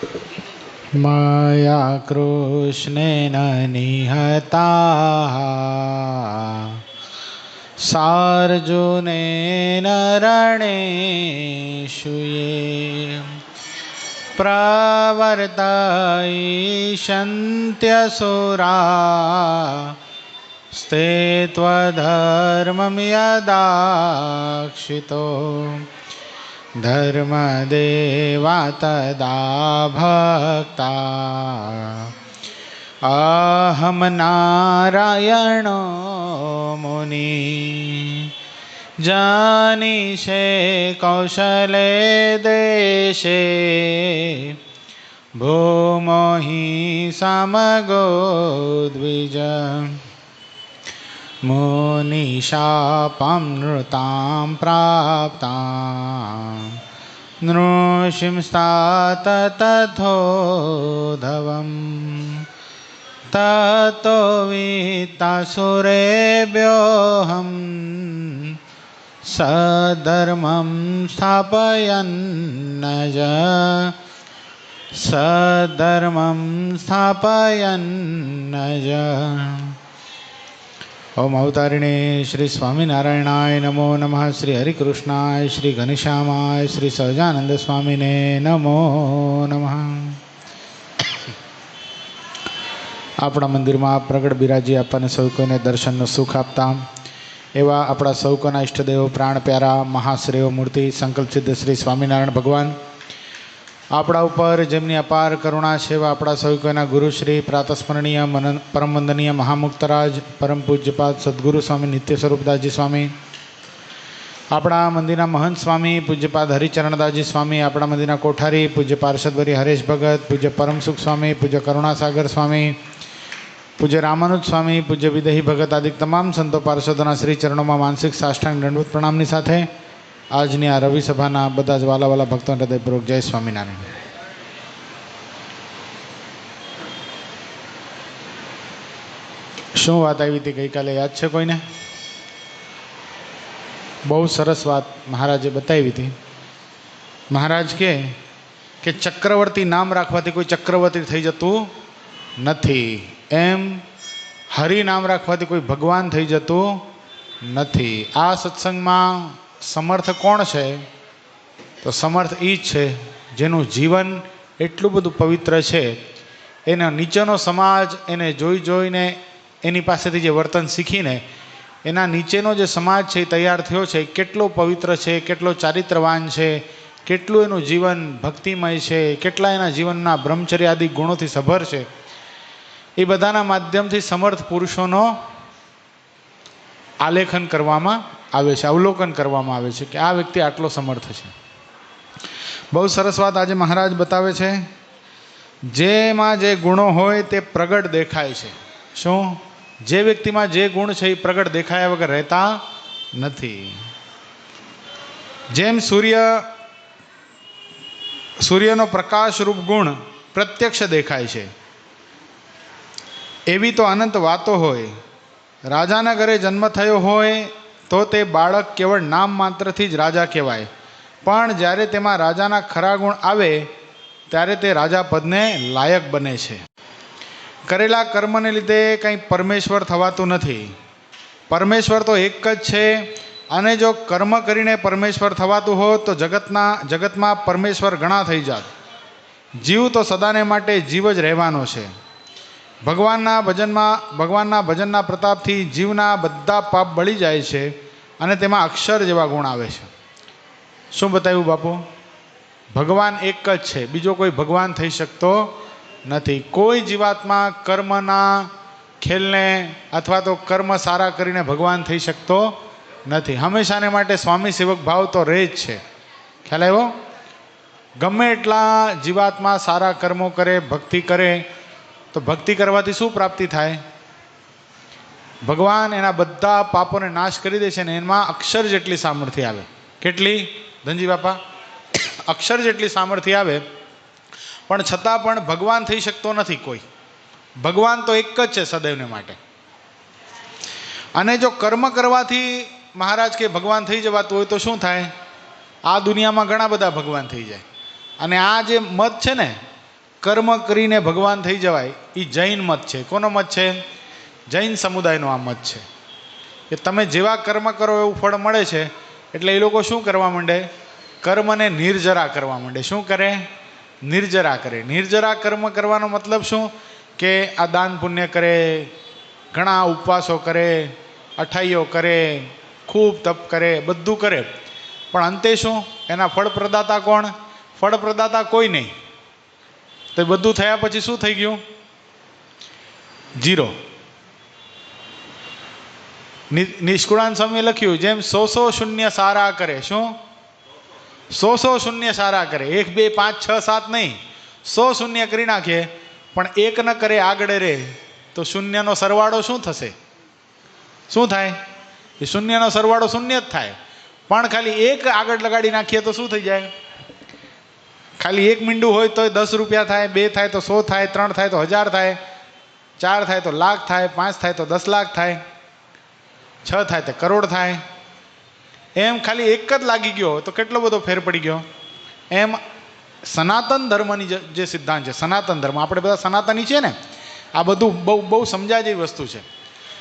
मया कृष्णेन निहताः सार्जुनेन रणेषु ये प्रवर्तयिष्यन्त्यसुरा स्ते त्वधर्मं यदाक्षितो धर्मदेवा तदा भक्ता अहं नारायणो मुनि जानीषे कौशले देशे भूमो हि समगो द्विज मुनिशापं नृतां प्राप्तां नृसिंस्तात तथोधवम् ततो वित्तासुरेभ्योऽहं सधर्मं स्थापयन्नज सधर्मं स्थापयन्नज। ओम अवतारिणे श्री स्वामीनारायणाय नमो नमः। श्री हरिकृष्णाय श्री घनश्यामाय श्री सहजानंद स्वामीने नमो नमः। આપણા મંદિરમાં પ્રગટ બિરાજી આપણને સૌ કોઈને દર્શનનું સુખ આપતા એવા આપણા સૌ કોના ઈષ્ટદેવો પ્રાણ પ્યારા મહાશ્રેયો મૂર્તિ સંકલ્પ સિદ્ધ શ્રી સ્વામિનારાયણ ભગવાન આપણા ઉપર જેમની અપાર કરુણા છે એવા આપણા સૌ કોઈના ગુરુશ્રી પ્રાતસ્મરણીય પરમ વંદનીય મહામુક્તરાજ પરમ પૂજ્યપાદ સદગુરુ સ્વામી નિત્ય સ્વરૂપદાસજી સ્વામી, આપણા મંદિરના મહંત સ્વામી પૂજ્યપાદ હરિચરણદાસજી સ્વામી, આપણા મંદિરના કોઠારી પૂજ્ય પાર્ષદવરી હરેશ ભગત, પૂજ્ય પરમસુખ સ્વામી, પૂજ્ય કરુણાસાગર સ્વામી, પૂજ્ય રામાનુજ સ્વામી, પૂજ્ય વિદેહી ભગત આદિ તમામ સંતો પાર્ષદોના શ્રી ચરણોમાં માનસિક સાષ્ટાંગ દંડવત પ્રણામની સાથે આજની આ રવિ સભાના બધા જ વાલા ભક્તો હૃદયપૂર્વક જય સ્વામિનારાયણ. શું વાત આવી હતી ગઈકાલે યાદ છે કોઈને? બહુ સરસ વાત મહારાજે બતાવી હતી. મહારાજ કે ચક્રવર્તી નામ રાખવાથી કોઈ ચક્રવર્તી થઈ જતું નથી, એમ હરિ નામ રાખવાથી કોઈ ભગવાન થઈ જતું નથી. આ સત્સંગમાં સમર્થ કોણ છે? તો સમર્થ એ જ છે જેનું જીવન એટલું બધું પવિત્ર છે, એનો નીચેનો સમાજ એને જોઈને એની પાસેથી જે વર્તન શીખીને એના નીચેનો જે સમાજ છે એ તૈયાર થયો છે, કેટલો પવિત્ર છે, કેટલો ચારિત્રવાન છે, કેટલું એનું જીવન ભક્તિમય છે, કેટલા એના જીવનના બ્રહ્મચર્ય આદિ ગુણોથી સભર છે, એ બધાના માધ્યમથી સમર્થ પુરુષોનો આલેખન કરવામાં આવે છે, અવલોકન કરવામાં આવે છે કે આ વ્યક્તિ આટલો સમર્થ છે. બહુ સરસ વાત આજે મહારાજ બતાવે છે. જેમાં જે ગુણો હોય તે પ્રગટ દેખાય છે. શું? જે વ્યક્તિમાં જે ગુણ છે એ પ્રગટ દેખાયા વગર રહેતા નથી. જેમ સૂર્યનો પ્રકાશ રૂપ ગુણ પ્રત્યક્ષ દેખાય છે, એવી તો અનંત વાતો હોય. રાજાના ઘરે જન્મ થયો હોય તો તે બાળક કેવળ નામ માત્રથી જ રાજા કહેવાય, પણ જ્યારે તેમાં રાજાના ખરા ગુણ આવે ત્યારે તે રાજા પદને લાયક બને છે. કરેલા કર્મને લીધે કંઈ પરમેશ્વર થવાતું નથી. પરમેશ્વર તો એક જ છે, અને જો કર્મ કરીને પરમેશ્વર થવાતું હોત તો જગતમાં પરમેશ્વર ઘણા થઈ જાત. જીવ તો સદાને માટે જીવ જ રહેવાનો છે. ભગવાનના ભજનના પ્રતાપથી જીવના બધા પાપ બળી જાય છે અને તેમાં અક્ષર જેવા ગુણ આવે છે. શું બતાવ્યું બાપુ? ભગવાન એક જ છે, બીજો કોઈ ભગવાન થઈ શકતો નથી. કોઈ જીવાત્મા કર્મના ખેલને અથવા તો કર્મ સારા કરીને ભગવાન થઈ શકતો નથી. હંમેશાને માટે સ્વામી સેવક ભાવ તો રહે જ છે. ખ્યાલ આવ્યો? ગમે એટલા જીવાત્મા સારા કર્મો કરે, ભક્તિ કરે, તો ભક્તિ કરવાથી શું પ્રાપ્તિ થાય? ભગવાન એના બધા પાપોને નાશ કરી દે છે ને એમાં અક્ષર જેટલી સામર્થ્ય આવે. કેટલી ધનજી બાપા? અક્ષર જેટલી સામર્થ્ય આવે, પણ છતાં પણ ભગવાન થઈ શકતો નથી કોઈ. ભગવાન તો એક જ છે સદૈવને માટે. અને જો કર્મ કરવાથી મહારાજ કે ભગવાન થઈ જવાતું હોય તો શું થાય? આ દુનિયામાં ઘણા બધા ભગવાન થઈ જાય. અને આ જે મત છે ને કર્મ કરીને ભગવાન થઈ જવાય, એ જૈન મત છે. કોનો મત છે? જૈન સમુદાયનો આ મત છે કે તમે જેવા કર્મ કરો એવું ફળ મળે છે. એટલે એ લોકો શું કરવા માંડે? કર્મને નિર્જરા કરવા માંડે. શું કરે? નિર્જરા કરે. નિર્જરા કર્મ કરવાનો મતલબ શું? કે આ દાન પુણ્ય કરે, ઘણા ઉપવાસો કરે, અઠાઈઓ કરે, ખૂબ તપ કરે, બધું કરે, પણ અંતે શું? એના ફળ પ્રદાતા કોણ? ફળ પ્રદાતા કોઈ નહીં. તો બધું થયા પછી શું થઈ ગયું? ઝીરો. નિષ્કુળાન સ્વામીએ લખ્યું, જેમ 100 શૂન્ય સારા કરે. શું? 100 શૂન્ય સારા કરે. 1 2 5 6 7 નહીં, 100 શૂન્ય કરી નાખે, પણ એક ન કરે આગળ રે, તો શૂન્યનો સરવાળો શું થશે? શું થાય? એ શૂન્યનો સરવાળો શૂન્ય જ થાય. પણ ખાલી એક આગળ લગાડી નાખીએ તો શું થઈ જાય? ખાલી એક મીંડું હોય તો 10 રૂપિયા થાય, 2 થાય તો 100 થાય, 3 થાય તો 1000 થાય, 4 થાય તો લાખ થાય, 5 થાય તો 10 લાખ થાય, 6 થાય તો કરોડ થાય. એમ ખાલી એક જ લાગી ગયો તો કેટલો બધો ફેર પડી ગયો. એમ સનાતન ધર્મની જે સિદ્ધાંત છે, સનાતન ધર્મ, આપણે બધા સનાતની છે ને, આ બધું બહુ સમજાય જેવી વસ્તુ છે.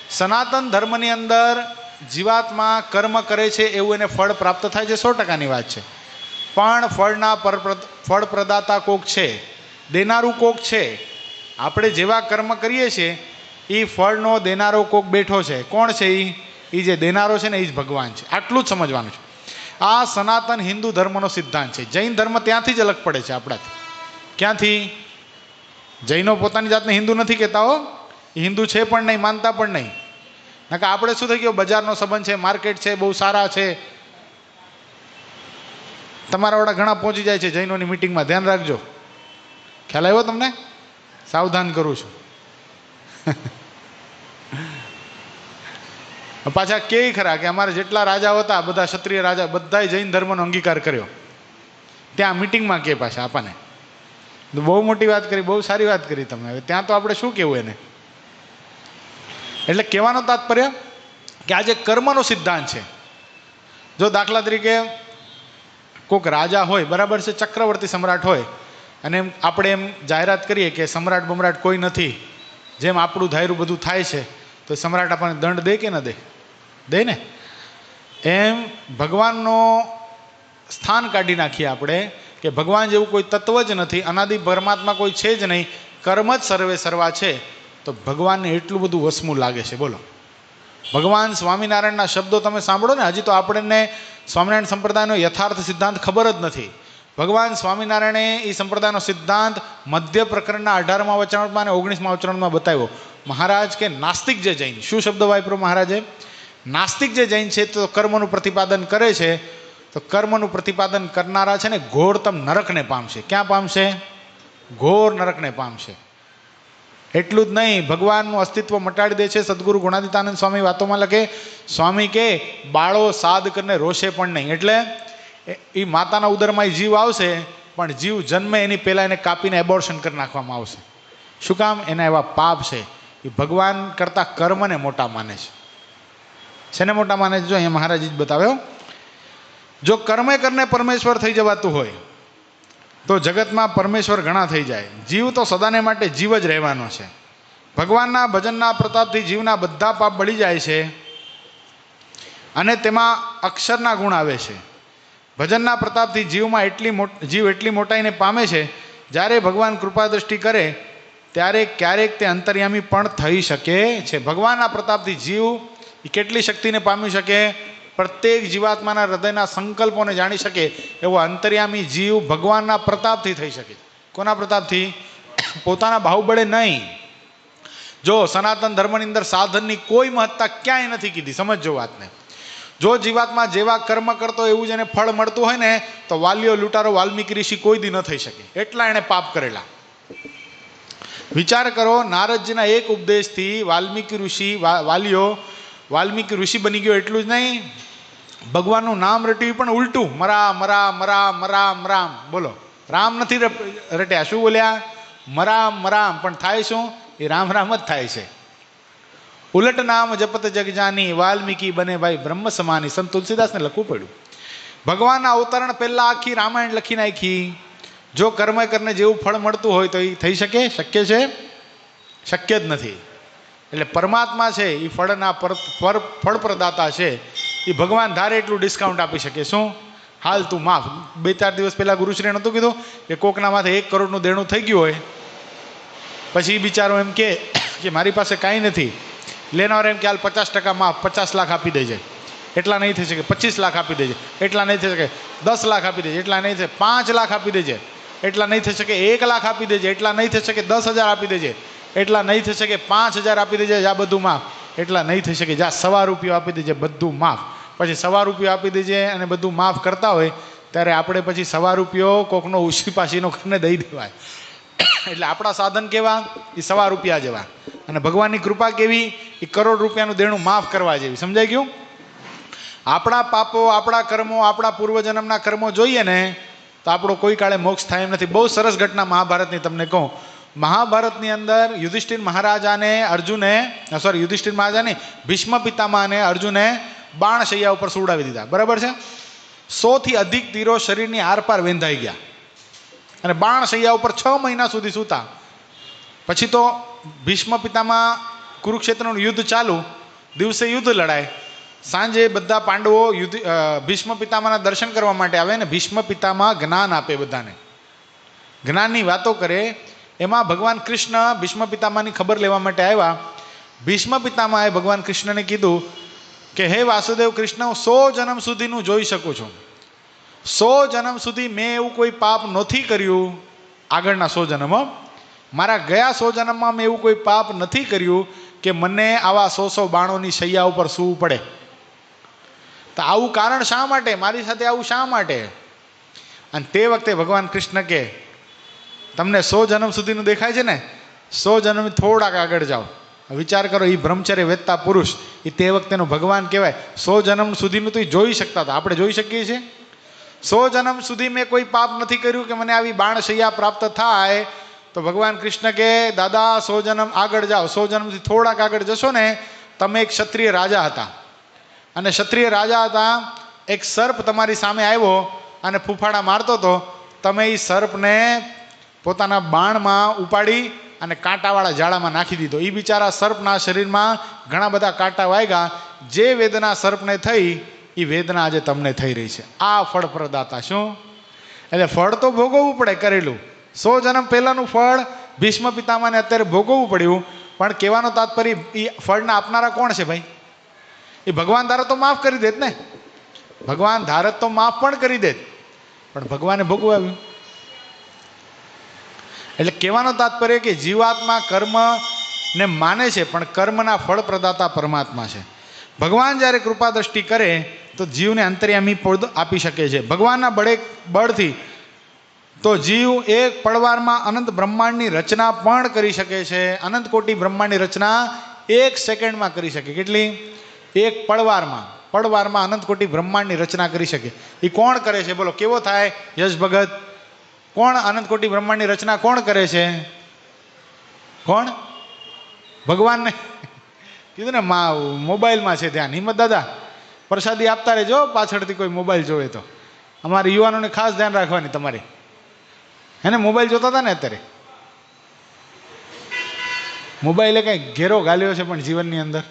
સનાતન ધર્મની અંદર જીવાત્મા કર્મ કરે છે એવું એને ફળ પ્રાપ્ત થાય છે, 100%ની વાત છે. પણ ફળ પ્રદાતા કોક છે, દેનારું કોક છે. આપણે જેવા કર્મ કરીએ છીએ એ ફળનો દેનારો કોક બેઠો છે. કોણ છે? એ જે દેનારો છે ને એ જ ભગવાન છે. આટલું જ સમજવાનું છે. આ સનાતન હિન્દુ ધર્મનો સિદ્ધાંત છે. જૈન ધર્મ ત્યાંથી જ અલગ પડે છે આપણાથી. ક્યાંથી? જૈનો પોતાની જાતને હિન્દુ નથી કહેતા હો, હિન્દુ છે પણ નહીં, માનતા પણ નહીં. કારણ કે આપણે શું થઈ ગયો? બજારનો સંબંધ છે, માર્કેટ છે, બહુ સારા છે. તમારા વાળા ઘણા પહોંચી જાય છે જૈનોની મિટિંગમાં, ધ્યાન રાખજો. ખ્યાલ આવ્યો તમને? સાવધાન કરું છું. પાછા કે ખરા કે અમારે જેટલા રાજાઓ હતા બધા ક્ષત્રિય રાજા બધાએ જૈન ધર્મનો અંગીકાર કર્યો. ત્યાં મિટિંગમાં કે પાછા આપણને બહુ મોટી વાત કરી, બહુ સારી વાત કરી તમે. હવે ત્યાં તો આપણે શું કહેવું એને? એટલે કહેવાનો તાત્પર્ય કે આ જે કર્મનો સિદ્ધાંત છે, જો દાખલા તરીકે કોઈક રાજા હોય, બરાબર છે, ચક્રવર્તી સમ્રાટ હોય, અને આપણે એમ જાહેરાત કરીએ કે સમ્રાટ બમ્રાટ કોઈ નથી, જેમ આપણું ધાર્યું બધું થાય છે, તો સમ્રાટ આપણને દંડ દે કે ન દે? દે ને. એમ ભગવાનનો સ્થાન કાઢી નાખીએ આપણે કે ભગવાન જેવું કોઈ તત્વ જ નથી, અનાદિ પરમાત્મા કોઈ છે જ નહીં, કર્મ જ સર્વે સર્વા છે, તો ભગવાનને એટલું બધું વસમું લાગે છે. બોલો, ભગવાન સ્વામિનારાયણના શબ્દો તમે સાંભળો ને, હજી તો આપણને સ્વામિનારાયણ સંપ્રદાયનો યથાર્થ સિદ્ધાંત ખબર જ નથી. ભગવાન સ્વામિનારાયણે એ સંપ્રદાયનો સિદ્ધાંત મધ્ય પ્રકરણના 18મા વચનામૃતમાં અને 19મા વચનામૃતમાં બતાવ્યો. મહારાજ કે નાસ્તિક જે જૈન, શું શબ્દ વાપર્યો મહારાજે? નાસ્તિક જે જૈન છે તો કર્મનું પ્રતિપાદન કરે છે, તો કર્મનું પ્રતિપાદન કરનારા છે ને ઘોરતમ નરકને પામશે. ક્યાં પામશે? ઘોર નરકને પામશે. એટલું જ નહીં, ભગવાનનું અસ્તિત્વ મટાડી દે છે. સદગુરુ ગુણાતીતાનંદ સ્વામી વાતોમાં લખે, સ્વામી કે બાળો સાદ કરીને રોશે પણ નહીં. એટલે એ માતાના ઉદરમાં એ જીવ આવશે, પણ જીવ જન્મે એની પહેલાં એને કાપીને એબોર્શન કરી નાખવામાં આવશે. શું કામ? એના એવા પાપ છે. એ ભગવાન કરતાં કર્મને મોટા માને છે. શેને મોટા માને છે? જો અહીંયા મહારાજ જ બતાવ્યો, જો કર્મે કરીને પરમેશ્વર થઈ જવાતું હોય તો જગતમાં પરમેશ્વર ઘણા થઈ જાય. જીવ તો સદાને માટે જીવ જ રહેવાનો છે. ભગવાનના ભજનના પ્રતાપથી જીવના બધા પાપ બળી જાય છે અને તેમાં અક્ષરના ગુણ આવે છે. ભજનના પ્રતાપથી જીવ એટલી મોટાઈને પામે છે, જ્યારે ભગવાન કૃપા દ્રષ્ટિ કરે ત્યારે ક્યારેક તે અંતર્યામી પણ થઈ શકે છે. ભગવાનના પ્રતાપથી જીવ કેટલી શક્તિને પામી શકે? પ્રત્યેક જીવાત્માના હૃદયના સંકલ્પોને જાણી શકે એવો અંતર્યામી જીવ ભગવાનના પ્રતાપથી થઈ શકે. કોના પ્રતાપથી? પોતાના બાહુબળે નહીં. જો સનાતન ધર્મની અંદર સાધનની કોઈ મહત્તા ક્યાંય નથી કીધી. સમજજો વાતને. જો જીવાત્મા જેવા કર્મ કરતો એવું જ એને ફળ મળતું હોય ને, તો વાલીઓ લૂંટારો વાલ્મીકી ઋષિ કોઈ દી ન થઈ શકે, એટલા એણે પાપ કરેલા. વિચાર કરો, નારદજીના એક ઉપદેશથી વાલ્મીકી ઋષિ બની ગયો. એટલું જ નહીં, ભગવાનનું નામ રટ્યું પણ ઉલટું, મરામ મરામ મરામ મરામ રામ. બોલો, રામ નથી રટ્યા, શું બોલ્યા? મરામ મરામ. પણ થાય શું? એ રામ રામ જ થાય છે. ઉલટ નામ જપત જગજાની, વાલ્મીકી બને ભાઈ બ્રહ્મ સમાની. સંત તુલસીદાસને લખવું પડ્યું. ભગવાનના અવતરણ પહેલા આખી રામાયણ લખી નાખી, જો કર્મ કરીને જેવું ફળ મળતું હોય તો એ થઈ શકે? શક્ય છે? શક્ય જ નથી. એટલે પરમાત્મા છે એ ફળના ફળ પ્રદાતા છે. એ ભગવાન ધારે એટલું ડિસ્કાઉન્ટ આપી શકે. શું? હાલ તું માફ. 2-4 દિવસ પહેલાં ગુરુશ્રીએ નહોતું કીધું કે કોકના માથે 1 કરોડનું દેણું થઈ ગયું હોય, પછી એ બિચારો એમ કે મારી પાસે કાંઈ નથી, લેનારો એમ કે હાલ 50% માફ, 50 લાખ આપી દેજે. એટલા નહીં થઈ શકે. 25 લાખ આપી દેજે. એટલા નહીં થઈ શકે. 10 લાખ આપી દેજે. એટલા નહીં થાય. 5 લાખ આપી દેજે. એટલા નહીં થઈ શકે. 1 લાખ આપી દેજે. એટલા નહીં થઈ શકે. 10,000 આપી દેજે. એટલા નહીં થઈ શકે. 5,000 આપી દેજે. જા બધું માફ. એટલા નહીં થઈ શકે. જા ₹100 આપી દેજે. બધું માફ. પછી ₹100 આપી દેજે અને બધું માફ કરતા હોય ત્યારે આપણે પછી ₹100 કોકનો ઉછી પાછીનો કરીને દઈ દેવાય. એટલે આપણા સાધન કેવા? એ ₹100 જેવા. અને ભગવાનની કૃપા કેવી? એ કરોડ રૂપિયાનું દેણું માફ કરવા જેવી. સમજાઈ ગયું? આપણા પાપો, આપણા કર્મો, આપણા પૂર્વજન્મના કર્મો જોઈએ ને તો આપણો કોઈ કાળે મોક્ષ થાય એમ નથી. બહુ સરસ ઘટના મહાભારતની તમને કહું. મહાભારતની અંદર યુધિષ્ઠિર મહારાજાને ભીષ્મ પિતામહને અર્જુને બાણશૈયા ઉપર સુવડાવી દીધા. બરાબર છે? 100 થી અધિક તીરો શરીરની આરપાર વેંધાઈ ગયા અને બાણશૈયા ઉપર 6 મહિના સુધી સૂતા. પછી તો ભીષ્મ પિતામહ કુરુક્ષેત્રનું યુદ્ધ ચાલુ, દિવસે યુદ્ધ લડાય, સાંજે બધા પાંડવો ભીષ્મ પિતામહના દર્શન કરવા માટે આવે ને ભીષ્મ પિતામહ જ્ઞાન આપે બધાને, જ્ઞાનની વાતો કરે. એમાં ભગવાન કૃષ્ણ ભીષ્મ પિતામહની ખબર લેવા માટે આવ્યા. ભીષ્મ પિતામહે ભગવાન કૃષ્ણને કીધું કે હે વાસુદેવ કૃષ્ણ, હું 100 જન્મ સુધીનું જોઈ શકું છું. 100 જન્મ સુધી મેં એવું કોઈ પાપ નથી કર્યું. આગળના 100 જન્મ, મારા ગયા 100 જન્મમાં મેં એવું કોઈ પાપ નથી કર્યું કે મને આવા 100 બાણોની શૈયા ઉપર સૂવું પડે. તો આવું કારણ શા માટે? મારી સાથે આવું શા માટે? અને તે વખતે ભગવાન કૃષ્ણ કે તમને 100 જન્મ સુધીનું દેખાય છે ને, 100 જન્મ થોડાક આગળ જાઓ. વિચાર કરો, એ બ્રહ્મચર્ય વેદતા પુરુષ, એ તે વખતેનો ભગવાન કહેવાય. 100 જન્મ સુધીનું તો જોઈ શકતા હતા. આપણે જોઈ શકીએ છીએ? 100 જન્મ સુધી મેં કોઈ પાપ નથી કર્યું કે મને આવી બાણશૈયા પ્રાપ્ત થાય. તો ભગવાન કૃષ્ણ કે દાદા 100 જન્મ આગળ જાઓ. 100 જન્મથી થોડાક આગળ જશો ને, તમે એક ક્ષત્રિય રાજા હતા અને ક્ષત્રિય રાજા હતા, એક સર્પ તમારી સામે આવ્યો અને ફૂફાડા મારતો હતો. તમે એ સર્પને પોતાના બાણમાં ઉપાડી અને કાંટાવાળા ઝાડામાં નાખી દીધો. એ બિચારા સર્પના શરીરમાં ઘણા બધા કાંટા વાગ્યા. જે વેદના સર્પને થઈ એ વેદના આજે તમને થઈ રહી છે. આ ફળ પ્રદાતા. શું? એટલે ફળ તો ભોગવવું પડે કરેલું. 100 જન્મ પહેલાંનું ફળ ભીષ્મ પિતામહને અત્યારે ભોગવવું પડ્યું. પણ કહેવાનો તાત્પર્ય, એ ફળના આપનારા કોણ છે ભાઈ? એ ભગવાન ધારત તો માફ કરી દેત ને. ભગવાન ધારત તો માફ પણ કરી દેત, પણ ભગવાને ભોગવાવ્યું. એટલે કહેવાનો તાત્પર્ય કે જીવાત્મા કર્મને માને છે, પણ કર્મના ફળ પ્રદાતા પરમાત્મા છે. ભગવાન જ્યારે કૃપા દ્રષ્ટિ કરે તો જીવને અંતર્યામી પદ આપી શકે છે. ભગવાનના બળથી તો જીવ એક પળવારમાં અનંત બ્રહ્માંડની રચના પણ કરી શકે છે. અનંત કોટી બ્રહ્માંડની રચના 1 સેકન્ડમાં કરી શકે. કેટલી? એક પળવારમાં અનંત કોટી બ્રહ્માંડની રચના કરી શકે. એ કોણ કરે છે બોલો? કેવો થાય યશ ભગત? કોણ અનંત કોટી બ્રહ્માંડની રચના કોણ કરે છે? કોણ? ભગવાનને કીધું ને, મોબાઈલમાં છે ધ્યાન. હિંમત દાદા, પ્રસાદી આપતા રહેજો પાછળથી કોઈ મોબાઈલ જોવે તો. અમારા યુવાનોને ખાસ ધ્યાન રાખવાની તમારી. એને મોબાઈલ જોતા હતા ને અત્યારે? મોબાઈલે કંઈ ઘેરો ગાલ્યો છે પણ જીવનની અંદર.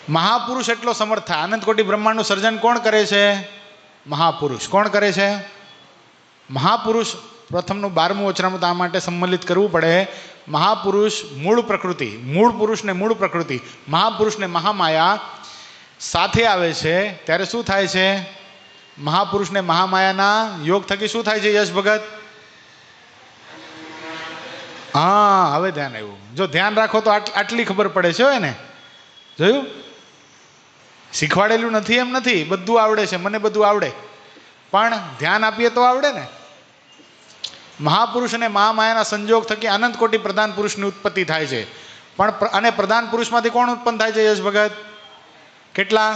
મહાપુરુષ એટલો સમર્થ થાય. અનંત કોટી બ્રહ્માંડનું સર્જન કોણ કરે છે? મહાપુરુષ. કોણ કરે છે? મહાપુરુષ. પ્રથમનું 12મું વચનામૃત આ માટે સંમલિત કરવું પડે. મહાપુરુષ મૂળ પ્રકૃતિ, મૂળ પુરુષને મૂળ પ્રકૃતિ, મહાપુરુષને મહામાયા સાથે આવે છે ત્યારે શું થાય છે? મહાપુરુષને મહામાયાના યોગ થકી શું થાય છે યશ ભગત? હા, હવે ધ્યાન આવ્યું. જો ધ્યાન રાખો તો આટલી ખબર પડે છે. હોય ને, જોયું? શીખવાડેલું નથી એમ નથી, બધું આવડે છે, મને બધું આવડે, પણ ધ્યાન આપીએ તો આવડે ને. મહાપુરુષ અને મહામાયાના સંજોગ થકી અનંત કોટી પ્રધાન પુરુષની ઉત્પત્તિ થાય છે. પણ અને પ્રધાન પુરુષમાંથી કોણ ઉત્પન્ન થાય છે યશ ભગત? કેટલા?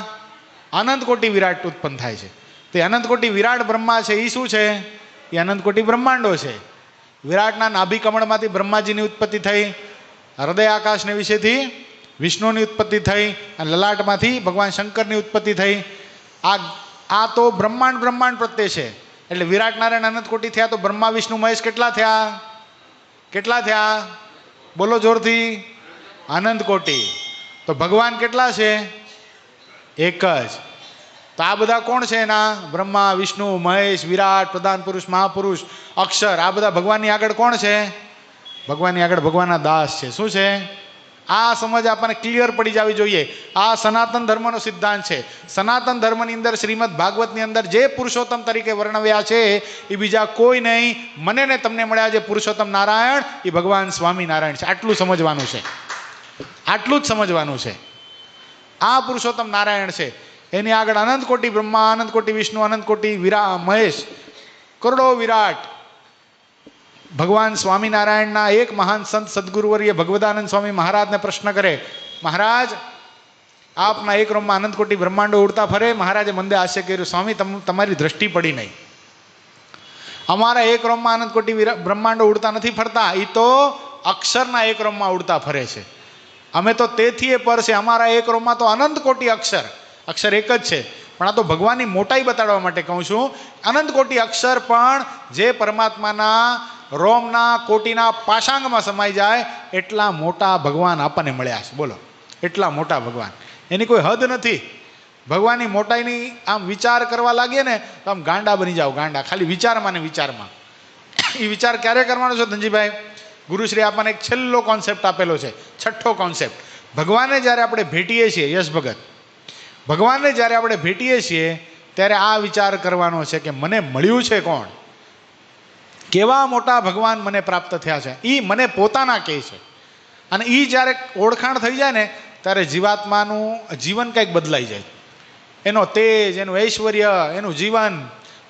અનંત કોટી વિરાટ ઉત્પન્ન થાય છે. તે અનંત કોટી વિરાટ બ્રહ્મા છે એ શું છે? એ અનંત કોટી બ્રહ્માંડો છે. વિરાટના નાભી કમળમાંથી બ્રહ્માજીની ઉત્પત્તિ થઈ, હૃદય આકાશને વિશેથી વિષ્ણુની ઉત્પત્તિ થઈ, અને લલાટમાંથી ભગવાન શંકરની ઉત્પત્તિ થઈ. આ તો બ્રહ્માંડ પ્રત્યે છે. એટલે વિરાટ નારાયણ અનંત કોટી થયા તો બ્રહ્મા વિષ્ણુ મહેશ કેટલા થયા? કેટલા થયા? બોલો જોરથી. અનંત કોટી. તો ભગવાન કેટલા છે? એક જ. તો આ બધા કોણ છે એના? બ્રહ્મા વિષ્ણુ મહેશ વિરાટ પ્રધાન પુરુષ મહાપુરુષ અક્ષર. આ બધા ભગવાનની આગળ કોણ છે? ભગવાનની આગળ ભગવાનના દાસ છે. શું છે? આ સમજ આપણને ક્લિયર પડી જવી જોઈએ. આ સનાતન ધર્મનો સિદ્ધાંત છે. સનાતન ધર્મની અંદર શ્રીમદ ભાગવતની અંદર જે પુરુષોત્તમ તરીકે વર્ણવ્યા છે એ બીજા કોઈ નહીં, મને ને તમને મળ્યા જે પુરુષોત્તમ નારાયણ એ ભગવાન સ્વામિનારાયણ છે. આટલું સમજવાનું છે. આટલું જ સમજવાનું છે. આ પુરુષોત્તમ નારાયણ છે. એની આગળ અનંત કોટી બ્રહ્મા, અનંત કોટી વિષ્ણુ, અનંત કોટી મહેશ, કરોડો વિરાટ. ભગવાન સ્વામિનારાયણના એક મહાન સંત સદગુરુવર્ય ભગવદાનંદ સ્વામી મહારાજને પ્રશ્ન કરે, મહારાજ આપના એક રોમમાં અનંત કોટી બ્રહ્માંડો ઉડતા ફરે. મહારાજે મંદે હાસ્ય કર્યું, સ્વામી તમારી દ્રષ્ટિ પડી નહીં. અમારા એક રોમમાં અનંત કોટી બ્રહ્માંડો ઉડતા નથી ફરતા, એ તો અક્ષરના એક રોમમાં ઉડતા ફરે છે. અમે તો તેથી પર છે. અમારા એક રોમમાં તો અનંત કોટી અક્ષર. અક્ષર એક જ છે, પણ આ તો ભગવાનની મોટાઈ બતાડવા માટે કહું છું. અનંત કોટી અક્ષર પણ જે પરમાત્માના રોમના કોટીના પાશાંગમાં સમાઈ જાય એટલા મોટા ભગવાન આપણને મળ્યા છે. બોલો, એટલા મોટા ભગવાન. એની કોઈ હદ નથી. ભગવાનની મોટાઈની આમ વિચાર કરવા લાગીએ ને તો આમ ગાંડા બની જાઓ, ગાંડા. ખાલી વિચારમાં ને વિચારમાં. એ વિચાર ક્યારે કરવાનો છે ધનજીભાઈ? ગુરુશ્રી આપણને એક છેલ્લો કોન્સેપ્ટ આપેલો છે, છઠ્ઠો કોન્સેપ્ટ. ભગવાનને જ્યારે આપણે ભેટીએ છીએ, યશ ભગત, ભગવાનને જ્યારે આપણે ભેટીએ છીએ ત્યારે આ વિચાર કરવાનો છે કે મને મળ્યું છે કોણ? કેવા મોટા ભગવાન મને પ્રાપ્ત થયા છે. એ મને પોતાના કહે છે. અને એ જ્યારે ઓળખાણ થઈ જાય ને ત્યારે જીવાત્માનું જીવન કંઈક બદલાઈ જાય. એનો તેજ, એનું ઐશ્વર્ય, એનું જીવન.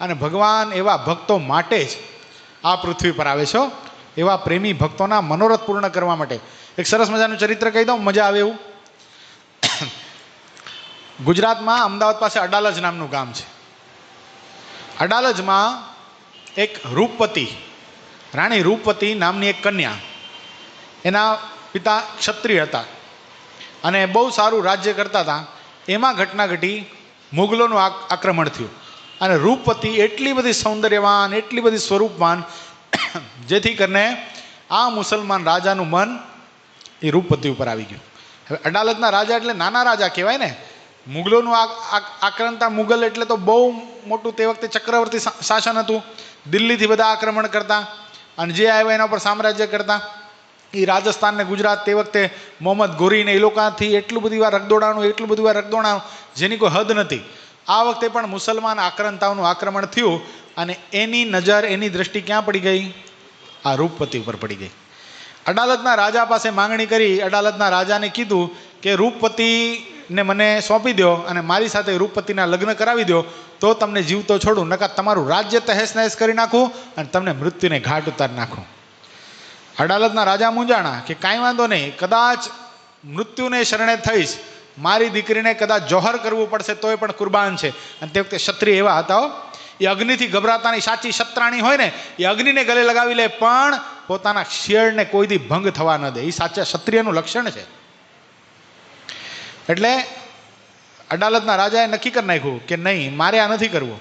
અને ભગવાન એવા ભક્તો માટે જ આ પૃથ્વી પર આવે છે. એવા પ્રેમી ભક્તોના મનોરથ પૂર્ણ કરવા માટે. એક સરસ મજાનું ચરિત્ર કહી દઉં, મજા આવે એવું. ગુજરાતમાં અમદાવાદ પાસે અડાલજ નામનું ગામ છે. અડાલજમાં એક રૂપવતી, રાણી રૂપવતી નામની એક કન્યા, એના પિતા ક્ષત્રિય હતા અને બહુ સારું રાજ્ય કરતા હતા. એમાં ઘટના ઘટી, મુગલોનું આક્રમણ થયું અને રૂપવતી એટલી બધી સૌંદર્યવાન, એટલી બધી સ્વરૂપવાન, જેથી કરીને આ મુસલમાન રાજાનું મન એ રૂપવતી ઉપર આવી ગયું. હવે અડાલજના રાજા એટલે નાના રાજા કહેવાય ને. મુગલોનું આક્રમતા, મુગલ એટલે તો બહુ મોટું તે વખતે ચક્રવર્તી શાસન હતું. દિલ્હીથી બધા આક્રમણ કરતા અને જે આવ્યા એના ઉપર સામ્રાજ્ય કરતા. એ રાજસ્થાન ને ગુજરાત તે વખતે મોહમ્મદ ગોરી ને એ લોકોથી એટલું બધી વાર રગદોડાનું, એટલું બધું વાર રગદોડાનું જેની કોઈ હદ નથી. આ વખતે પણ મુસલમાન આક્રંતાઓનું આક્રમણ થયું અને એની નજર, એની દ્રષ્ટિ ક્યાં પડી ગઈ? આ રૂપવતી ઉપર પડી ગઈ. અડાલજના રાજા પાસે માંગણી કરી. અડાલજના રાજાને કીધું કે રૂપવતીને મને સોંપી દો અને મારી સાથે રૂપવતીના લગ્ન કરાવી દો તો તમને જીવતો છોડું, નકર તમારું રાજ્ય તહેસ નહેસ કરી નાખું અને તમને મૃત્યુને ઘાટ ઉતારી નાખું. અડાલજના રાજા મૂંઝાણા કે કાંઈ વાંધો નહીં, કદાચ મૃત્યુને શરણે થઈશ, મારી દીકરીને કદાચ જોહર કરવું પડશે તોય પણ કુરબાન છે. અને તે વખતે ક્ષત્રિય એવા હતા, એ અગ્નિથી ગભરાતાની સાચી શત્રાણી હોય ને એ અગ્નિને ગલે લગાવી લે પણ પોતાના શિયળને કોઈથી ભંગ થવા ન દે. એ સાચા ક્ષત્રિયનું લક્ષણ છે. એટલે અડાલજના રાજાએ નક્કી કરી નાખ્યું કે નહીં, મારે આ નથી કરવું.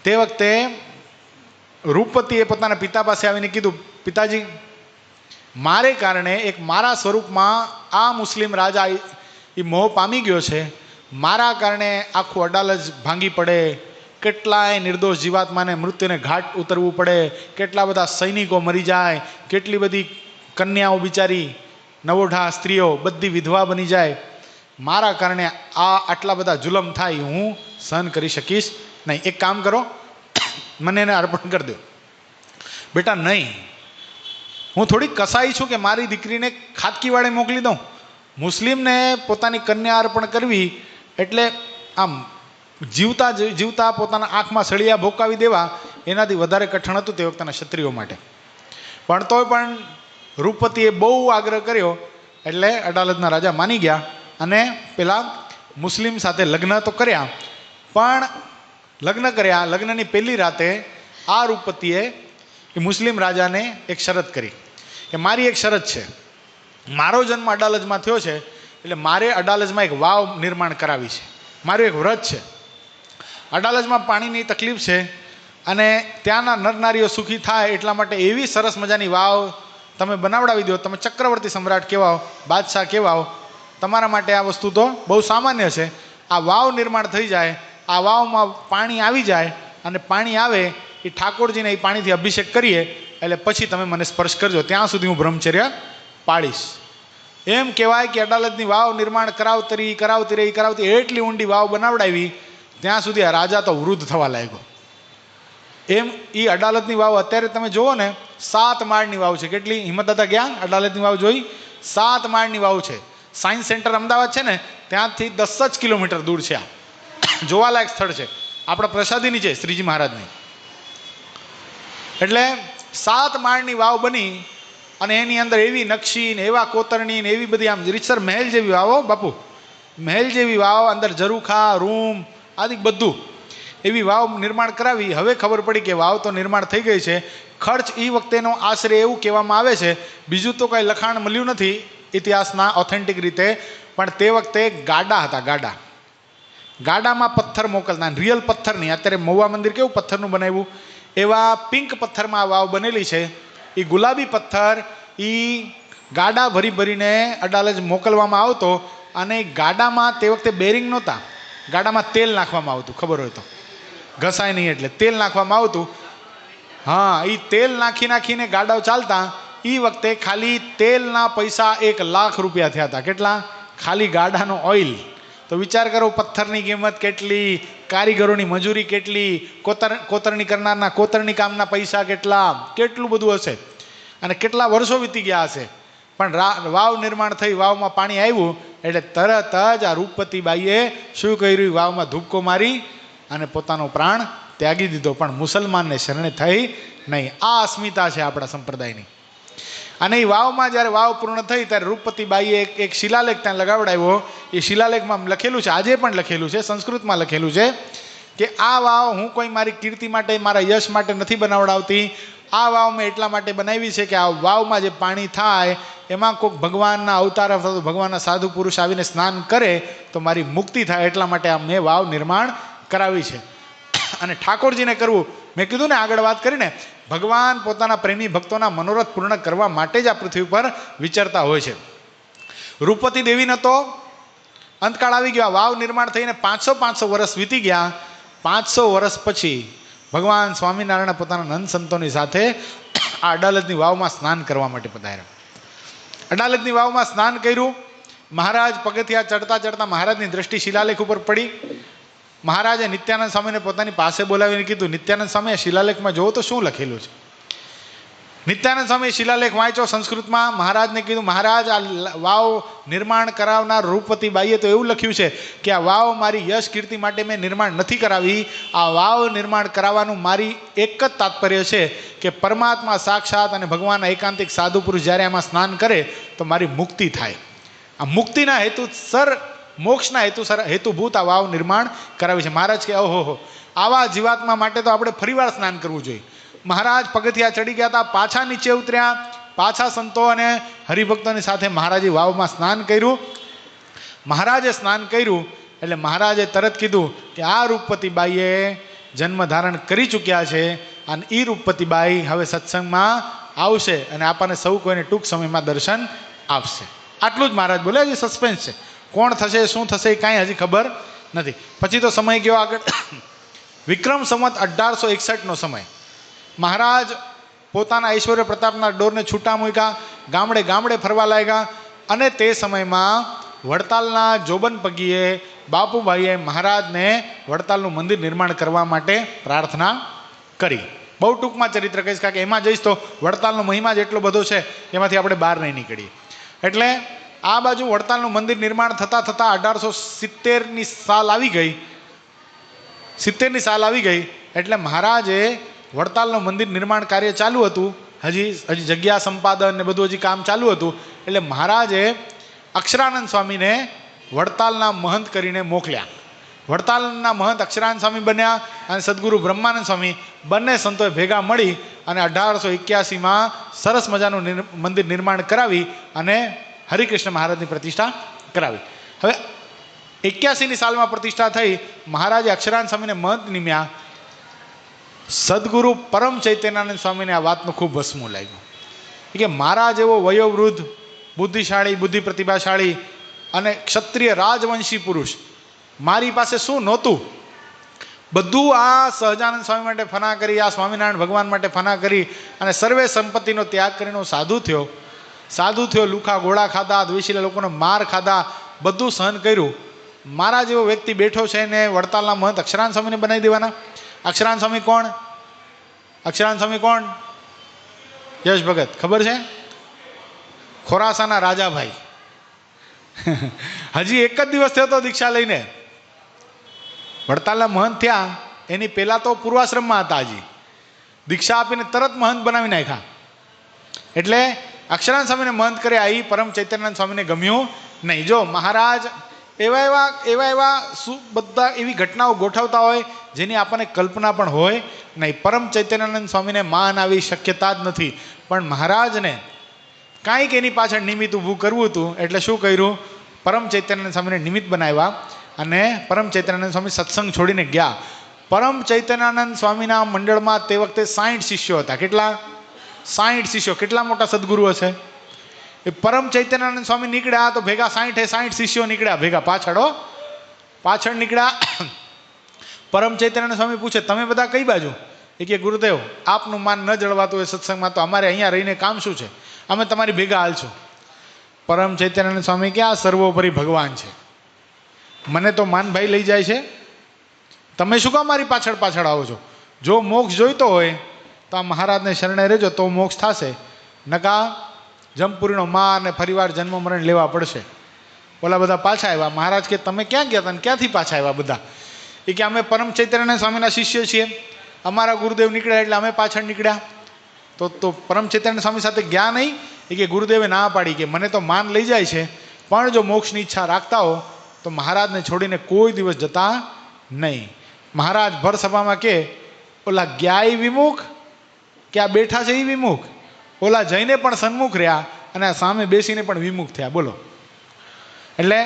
તે વખતે રૂપવતીએ પોતાના પિતા પાસે આવીને કીધું, પિતાજી, મારે કારણે એક મારા સ્વરૂપમાં આ મુસ્લિમ રાજા એ મોહ પામી ગયો છે. મારા કારણે આખું અડાલજ ભાંગી પડે, કેટલાય નિર્દોષ જીવાત્માને મૃત્યુને ઘાટ ઉતરવું પડે, કેટલા બધા સૈનિકો મરી જાય, કેટલી બધી કન્યાઓ બિચારી, નવોઢા સ્ત્રીઓ બધી વિધવા બની જાય. મારા કારણે આટલા બધા જુલમ થાય, હું સહન કરી શકીશ નહીં. એક કામ કરો, મને એને અર્પણ કરી દો. બેટા નહીં, હું થોડી કસાઈ છું કે મારી દીકરીને ખાટકીવાળે મોકલી દઉં. મુસ્લિમને પોતાની કન્યા અર્પણ કરવી એટલે આમ જીવતા જીવતા પોતાના આંખમાં સળિયા ભોકાવી દેવા એનાથી વધારે કઠણ હતું તે વખતના ક્ષત્રિયો માટે. પણ તોય પણ રૂપવતીએ બહુ આગ્રહ કર્યો એટલે અડાલજના રાજા માની ગયા અને પેલા મુસ્લિમ સાથે લગ્ન તો કર્યા. પણ લગ્ન કર્યા, લગ્નની પહેલી રાતે આ રૂપવતીએ એ મુસ્લિમ રાજાને એક શરત કરી કે મારી એક શરત છે, મારો જન્મ અડાલજમાં થયો છે એટલે મારે અડાલજમાં એક વાવ નિર્માણ કરાવી છે. મારું એક વ્રત છે. અડાલજમાં પાણીની તકલીફ છે અને ત્યાંના નરનારીઓ સુખી થાય એટલા માટે એવી સરસ મજાની વાવ તમે બનાવડાવી દો. તમે ચક્રવર્તી સમ્રાટ કહેવાઓ, બાદશાહ કહેવાઓ, તમારા માટે આ વસ્તુ તો બહુ સામાન્ય છે. આ વાવ નિર્માણ થઈ જાય, આ વાવમાં પાણી આવી જાય અને પાણી આવે એ ઠાકોરજીને એ પાણીથી અભિષેક કરીએ એટલે પછી તમે મને સ્પર્શ કરજો, ત્યાં સુધી હું બ્રહ્મચર્ય પાળીશ. એમ કહેવાય કે અડાલજની વાવ નિર્માણ કરાવતી એટલી ઊંડી વાવ બનાવડાવી, ત્યાં સુધી આ રાજા તો વૃદ્ધ થવા લાગ્યો. એમ એ અડાલજની વાવ અત્યારે તમે જુઓ ને 7 માળની વાવ છે. કેટલી? હિંમતદાદા ગયા અડાલજની વાવ જોઈ? 7 માળની વાવ છે. સાયન્સ સેન્ટર અમદાવાદ છે ને ત્યાંથી 10 જ કિલોમીટર દૂર છે. આ જોવાલાયક સ્થળ છે, આપણા પ્રસાદીની છે શ્રીજી મહારાજની. એટલે 7 માળની વાવ બની અને એની અંદર એવી નકશી ને એવા કોતરણી ને એવી બધી આમ રીતસર મહેલ જેવી વાવો બાપુ, મહેલ જેવી વાવ, અંદર ઝરૂખા, રૂમ આદિ બધું એવી વાવ નિર્માણ કરાવી. હવે ખબર પડી કે વાવ તો નિર્માણ થઈ ગઈ છે. ખર્ચ એ વખતેનો આશરે એવું કહેવામાં આવે છે, બીજું તો કાંઈ લખાણ મળ્યું નથી ઇતિહાસના ઓથેન્ટિક રીતે, પણ તે વખતે ગાડા હતા. ગાડામાં પથ્થર મોકલતા, રિયલ પથ્થર નહીં. અત્યારે મહુવા મંદિર કેવું પથ્થરનું બનાવ્યું, એવા પિંક પથ્થરમાં વાવ બનેલી છે. એ ગુલાબી પથ્થર એ ગાડા ભરીને અડાલજ મોકલવામાં આવતો. અને ગાડામાં તે વખતે બેરિંગ નહોતા, ગાડામાં તેલ નાખવામાં આવતું, ખબર હોય તો, ઘસાય નહીં એટલે તેલ નાખવામાં આવતું. હા, એ તેલ નાખીને ગાડાઓ ચાલતા. એ વખતે ખાલી તેલના પૈસા 1 લાખ રૂપિયા થયા હતા. કેટલા? ખાલી ગાડાનો ઓઇલ. તો વિચાર કરો, પથ્થરની કિંમત કેટલી, કારીગરોની મજૂરી કેટલી, કોતરણી કરનારના કોતરણી કામના પૈસા કેટલું બધું હશે, અને કેટલા વર્ષો વીતી ગયા હશે. પણ વાવ નિર્માણ થઈ, વાવમાં પાણી આવ્યું એટલે તરત જ આ રૂપવતીબાઈએ શું કર્યું? વાવમાં ધૂપકો મારી અને પોતાનો પ્રાણ ત્યાગી દીધો, પણ મુસલમાનને શરણે થઈ નહીં. આ અસ્મિતા છે આપણા સંપ્રદાયની. અને એ વાવમાં જ્યારે વાવ પૂર્ણ થઈ ત્યારે રૂપવતીબાઈએ એક શિલાલેખ ત્યાં લગાવડાવ્યો. એ શિલાલેખમાં લખેલું છે, આજે પણ લખેલું છે, સંસ્કૃતમાં લખેલું છે કે આ વાવ હું કોઈ મારી કીર્તિ માટે, મારા યશ માટે નથી બનાવડાવતી. આ વાવ મેં એટલા માટે બનાવી છે કે આ વાવમાં જે પાણી થાય એમાં કોઈક ભગવાનના અવતાર અથવા ભગવાનના સાધુ પુરુષ આવીને સ્નાન કરે તો મારી મુક્તિ થાય, એટલા માટે આ મેં વાવ નિર્માણ કરાવી છે. અને ઠાકોરજીને કરવું, મેં કીધું ને આગળ વાત કરીને, ભગવાન પોતાના પ્રેમી ભક્તોના મનોરથ પૂર્ણ કરવા માટે જ આ પૃથ્વી પર વિચરતા હોય છે. રૂપવતી દેવીને તો અંતકાળ આવી ગયો. વાવ નિર્માણ થઈને 500 વર્ષ વીતી ગયા. 500 વર્ષ પછી ભગવાન સ્વામિનારાયણ પોતાના નંદ સંતોની સાથે આ અડાલજની વાવમાં સ્નાન કરવા માટે પધાર્યા. અડાલજની વાવમાં સ્નાન કર્યું. મહારાજ પગથિયા ચડતા મહારાજની દ્રષ્ટિ શિલાલેખ ઉપર પડી. મહારાજે નિત્યાનંદ સ્વામીને પોતાની પાસે બોલાવીને કીધું, નિત્યાનંદ સ્વામી આ શિલાલેખમાં જોવો તો શું લખેલું છે? નિત્યાનંદ સ્વામી શિલાલેખ વાંચ્યો સંસ્કૃતમાં. મહારાજને કીધું, મહારાજ આ વાવ નિર્માણ કરાવનાર રૂપવતીબાઈએ તો એવું લખ્યું છે કે આ વાવ મારી યશ કીર્તિ માટે મેં નિર્માણ નથી કરાવી. આ વાવ નિર્માણ કરાવવાનું મારી એક જ તાત્પર્ય છે કે પરમાત્મા સાક્ષાત અને ભગવાનના એકાંતિક સાધુ પુરુષ જ્યારે આમાં સ્નાન કરે તો મારી મુક્તિ થાય. આ મુક્તિના હેતુસર, મોક્ષના હેતુભૂત આ વાવ નિર્માણ કરાવી છે. મહારાજ કે ઓહો, આવા જીવાત્મા માટે તો આપણે ફરીવાર સ્નાન કરવું જોઈએ. મહારાજ પગથિયા ચડી ગયા હતા, પાછા નીચે ઉતર્યા, પાછા સંતો અને હરિભક્તોની સાથે મહારાજે વાવમાં સ્નાન કર્યું. મહારાજે સ્નાન કર્યું એટલે મહારાજે તરત કીધું કે આ રૂપવતીબાઈએ જન્મ ધારણ કરી ચૂક્યા છે અને એ રૂપવતીબાઈ હવે સત્સંગમાં આવશે અને આપણને સૌ કોઈને ટૂંક સમયમાં દર્શન આપશે. આટલું જ મહારાજ બોલે. હજી સસ્પેન્સ છે, કોણ થશે શું થશે કાંઈ હજી ખબર નથી. પછી તો સમય ગયો આગળ. વિક્રમ સંવત 1861નો સમય. મહારાજ પોતાના ઐશ્વર્ય પ્રતાપના ડોરને છૂટા મૂક્યા, ગામડે ફરવા લાગ્યા. અને તે સમયમાં વડતાલના જોબન પગીએ બાપુભાઈએ મહારાજને વડતાલનું મંદિર નિર્માણ કરવા માટે પ્રાર્થના કરી. બહુ ટૂંકમાં ચરિત્ર કહીશ, કારણ કે એમાં જઈશ તો વડતાલનો મહિમા જ એટલો બધો છે એમાંથી આપણે બહાર નહીં નીકળીએ. એટલે આ બાજુ વડતાલનું મંદિર નિર્માણ થતાં 1870ની સાલ આવી ગઈ. 70ની સાલ આવી ગઈ એટલે મહારાજે વડતાલનું મંદિર નિર્માણ કાર્ય ચાલુ હતું. હજી જગ્યા સંપાદન ને બધું હજી કામ ચાલુ હતું. એટલે મહારાજે અક્ષરાનંદ સ્વામીને વડતાલના મહંત કરીને મોકલ્યા. વડતાલના મહંત અક્ષરાનંદ સ્વામી બન્યા અને સદગુરુ બ્રહ્માનંદ સ્વામી બંને સંતોએ ભેગા મળી અને 1881માં સરસ મજાનું મંદિર નિર્માણ કરાવી અને હરિકૃષ્ણ મહારાજની પ્રતિષ્ઠા કરાવી. હવે 81ની સાલમાં પ્રતિષ્ઠા થઈ. મહારાજે અક્ષરાનંદ સ્વામીને મહંત નિમ્યા. સદગુરુ પરમ ચૈતન્યાનંદ સ્વામીને આ વાતનું ખૂબ વસમું લાગ્યું કે મારા જેવો વયોવૃદ્ધ, બુદ્ધિશાળી, બુદ્ધિ પ્રતિભાશાળી અને ક્ષત્રિય રાજવંશી પુરુષ મારી પાસે શું નહોતું, બધું આ સહજાનંદ સ્વામી માટે ફના કરી, આ સ્વામિનારાયણ ભગવાન માટે ફના કરી અને સર્વે સંપત્તિનો ત્યાગ કરીને હું સાધુ થયો, લુખા ગોળા ખાધા, દ્વેષીલા લોકોનો માર ખાધા, બધું સહન કર્યું. મારા જેવો વ્યક્તિ બેઠો છે ને વડતાલના મહંત અક્ષરાનંદ સ્વામીને બનાવી દેવાના. અક્ષરાનંદ સ્વામી કોણ? અક્ષરાનંદ સ્વામી કોણ? યશ ભગત ખબર છે? ખોરાસાના રાજાભાઈ. હજી એક જ દિવસ થયો તો દીક્ષા લઈને. વડતાલના મહંત થયા એની પહેલાં તો પૂર્વાશ્રમમાં હતા, હજી દીક્ષા આપીને તરત મહંત બનાવી નાખ્યા. એટલે અક્ષરાનંદ સ્વામીને મહંત કર્યા, એ પરમ ચૈતન્યાનંદ સ્વામીને ગમ્યું નહીં. જો મહારાજ એવા બધા એવી ઘટનાઓ ગોઠવતા હોય જેની આપણને કલ્પના પણ હોય નહીં. પરમ ચૈતન્યાનંદ સ્વામીને માન આવી શક્યતા જ નથી, પણ મહારાજને કાંઈક એની પાછળ નિમિત્ત ઊભું કરવું હતું. એટલે શું કર્યું? પરમ ચૈતન્યાનંદ સ્વામીને નિમિત્ત બનાવ્યા અને પરમ ચૈતન્યાનંદ સ્વામી સત્સંગ છોડીને ગયા. પરમ ચૈતન્યાનંદ સ્વામીના મંડળમાં તે વખતે 60 શિષ્યો હતા. કેટલા? 60 શિષ્યો. કેટલા મોટા સદગુરુ હશે? એ પરમ ચૈતન્યાનંદ સ્વામી નીકળ્યા તો ભેગા 60 શિષ્યો નીકળ્યા ભેગા, પાછળ નીકળ્યા. પરમ ચૈતન્યાનંદ સ્વામી પૂછે, તમે બધા કઈ બાજુ? એ કે ગુરુદેવ, આપનું માન ન જળવાતું હોય સત્સંગમાં તો અમારે અહીંયા રહીને કામ શું છે, અમે તમારી ભેગા હાલશું. પરમ ચૈતન્યાનંદ સ્વામી કે આ સર્વોપરી ભગવાન છે, મને તો માનભાઈ લઈ જાય છે, તમે શું કામ મારી પાછળ આવો છો? જો મોક્ષ જોઈતો હોય તો આ મહારાજને શરણે રહેજો તો મોક્ષ થશે, નકા જમપુરીનો માં અને ફરીવાર જન્મ મરણ લેવા પડશે. ઓલા બધા પાછા આવ્યા. મહારાજ કે તમે ક્યાં ગયા હતા ને ક્યાંથી પાછા આવ્યા બધા? એ કે અમે પરમ ચૈતન્યાનંદ સ્વામીના શિષ્ય છીએ, અમારા ગુરુદેવ નીકળ્યા એટલે અમે પાછળ નીકળ્યા. તો પરમ ચૈતન્યાનંદ સ્વામી સાથે ગયા નહીં? એ કે ગુરુદેવે ના પાડી કે મને તો માન લઈ જાય છે, પણ જો મોક્ષની ઈચ્છા રાખતા હો તો મહારાજને છોડીને કોઈ દિવસ જતા નહીં. મહારાજ ભર સભામાં કે ઓલા ગયા એ વિમુખ, કે આ બેઠા છે એ વિમુખ? ઓલા જઈને પણ સન્મુખ રહ્યા અને આ સામે બેસીને પણ વિમુખ થયા. બોલો. એટલે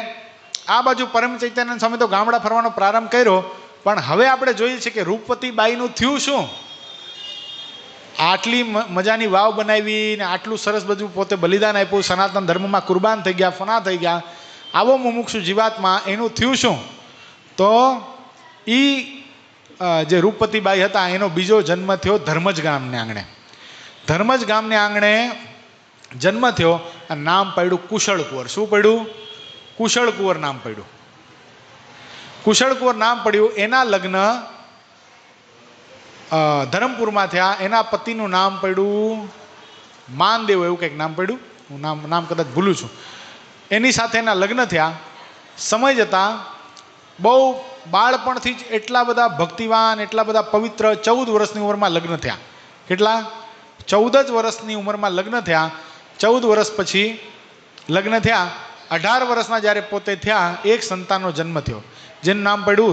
આ બાજુ પરમ ચૈતન્યાનંદ સ્વામી તો ગામડા ફરવાનો પ્રારંભ કર્યો, પણ હવે આપણે જોઈએ છીએ કે રૂપવતી બાઈનું થયું શું? આટલી મજાની વાવ બનાવી ને આટલું સરસ બધું પોતે બલિદાન આપ્યું, સનાતન ધર્મમાં કુરબાન થઈ ગયા, ફના થઈ ગયા, આવો મુમુક્ષુ જીવાત્મા એનું થયું શું? તો એ જે રૂપવતીબાઈ હતા એનો બીજો જન્મ થયો ધર્મજ ગામને આંગણે. ધર્મજ ગામને આંગણે જન્મ થયો અને નામ પડ્યું કુશળ કુંવર. શું પડ્યું? કુશળ કુંવર નામ પડ્યું. કુશળ કુંવર નામ પડ્યું. એના લગ્ન ધરમપુરમાં થયા. એના પતિનું નામ પડ્યું માનદેવ, એવું કંઈક નામ પડ્યું, હું નામ કદાચ ભૂલું છું. એની સાથે એના લગ્ન થયા. સમય જતાં બહુ બાળપણથી જ એટલા બધા ભક્તિવાન, એટલા બધા પવિત્ર, 14 વર્ષની ઉંમરમાં લગ્ન થયા. કેટલા? 14 જ વર્ષની ઉંમરમાં લગ્ન થયા. 14 વર્ષ પછી લગ્ન થયા. 18 વર્ષના જ્યારે પોતે થયા, એક સંતાનનો જન્મ થયો જેનું નામ પડ્યું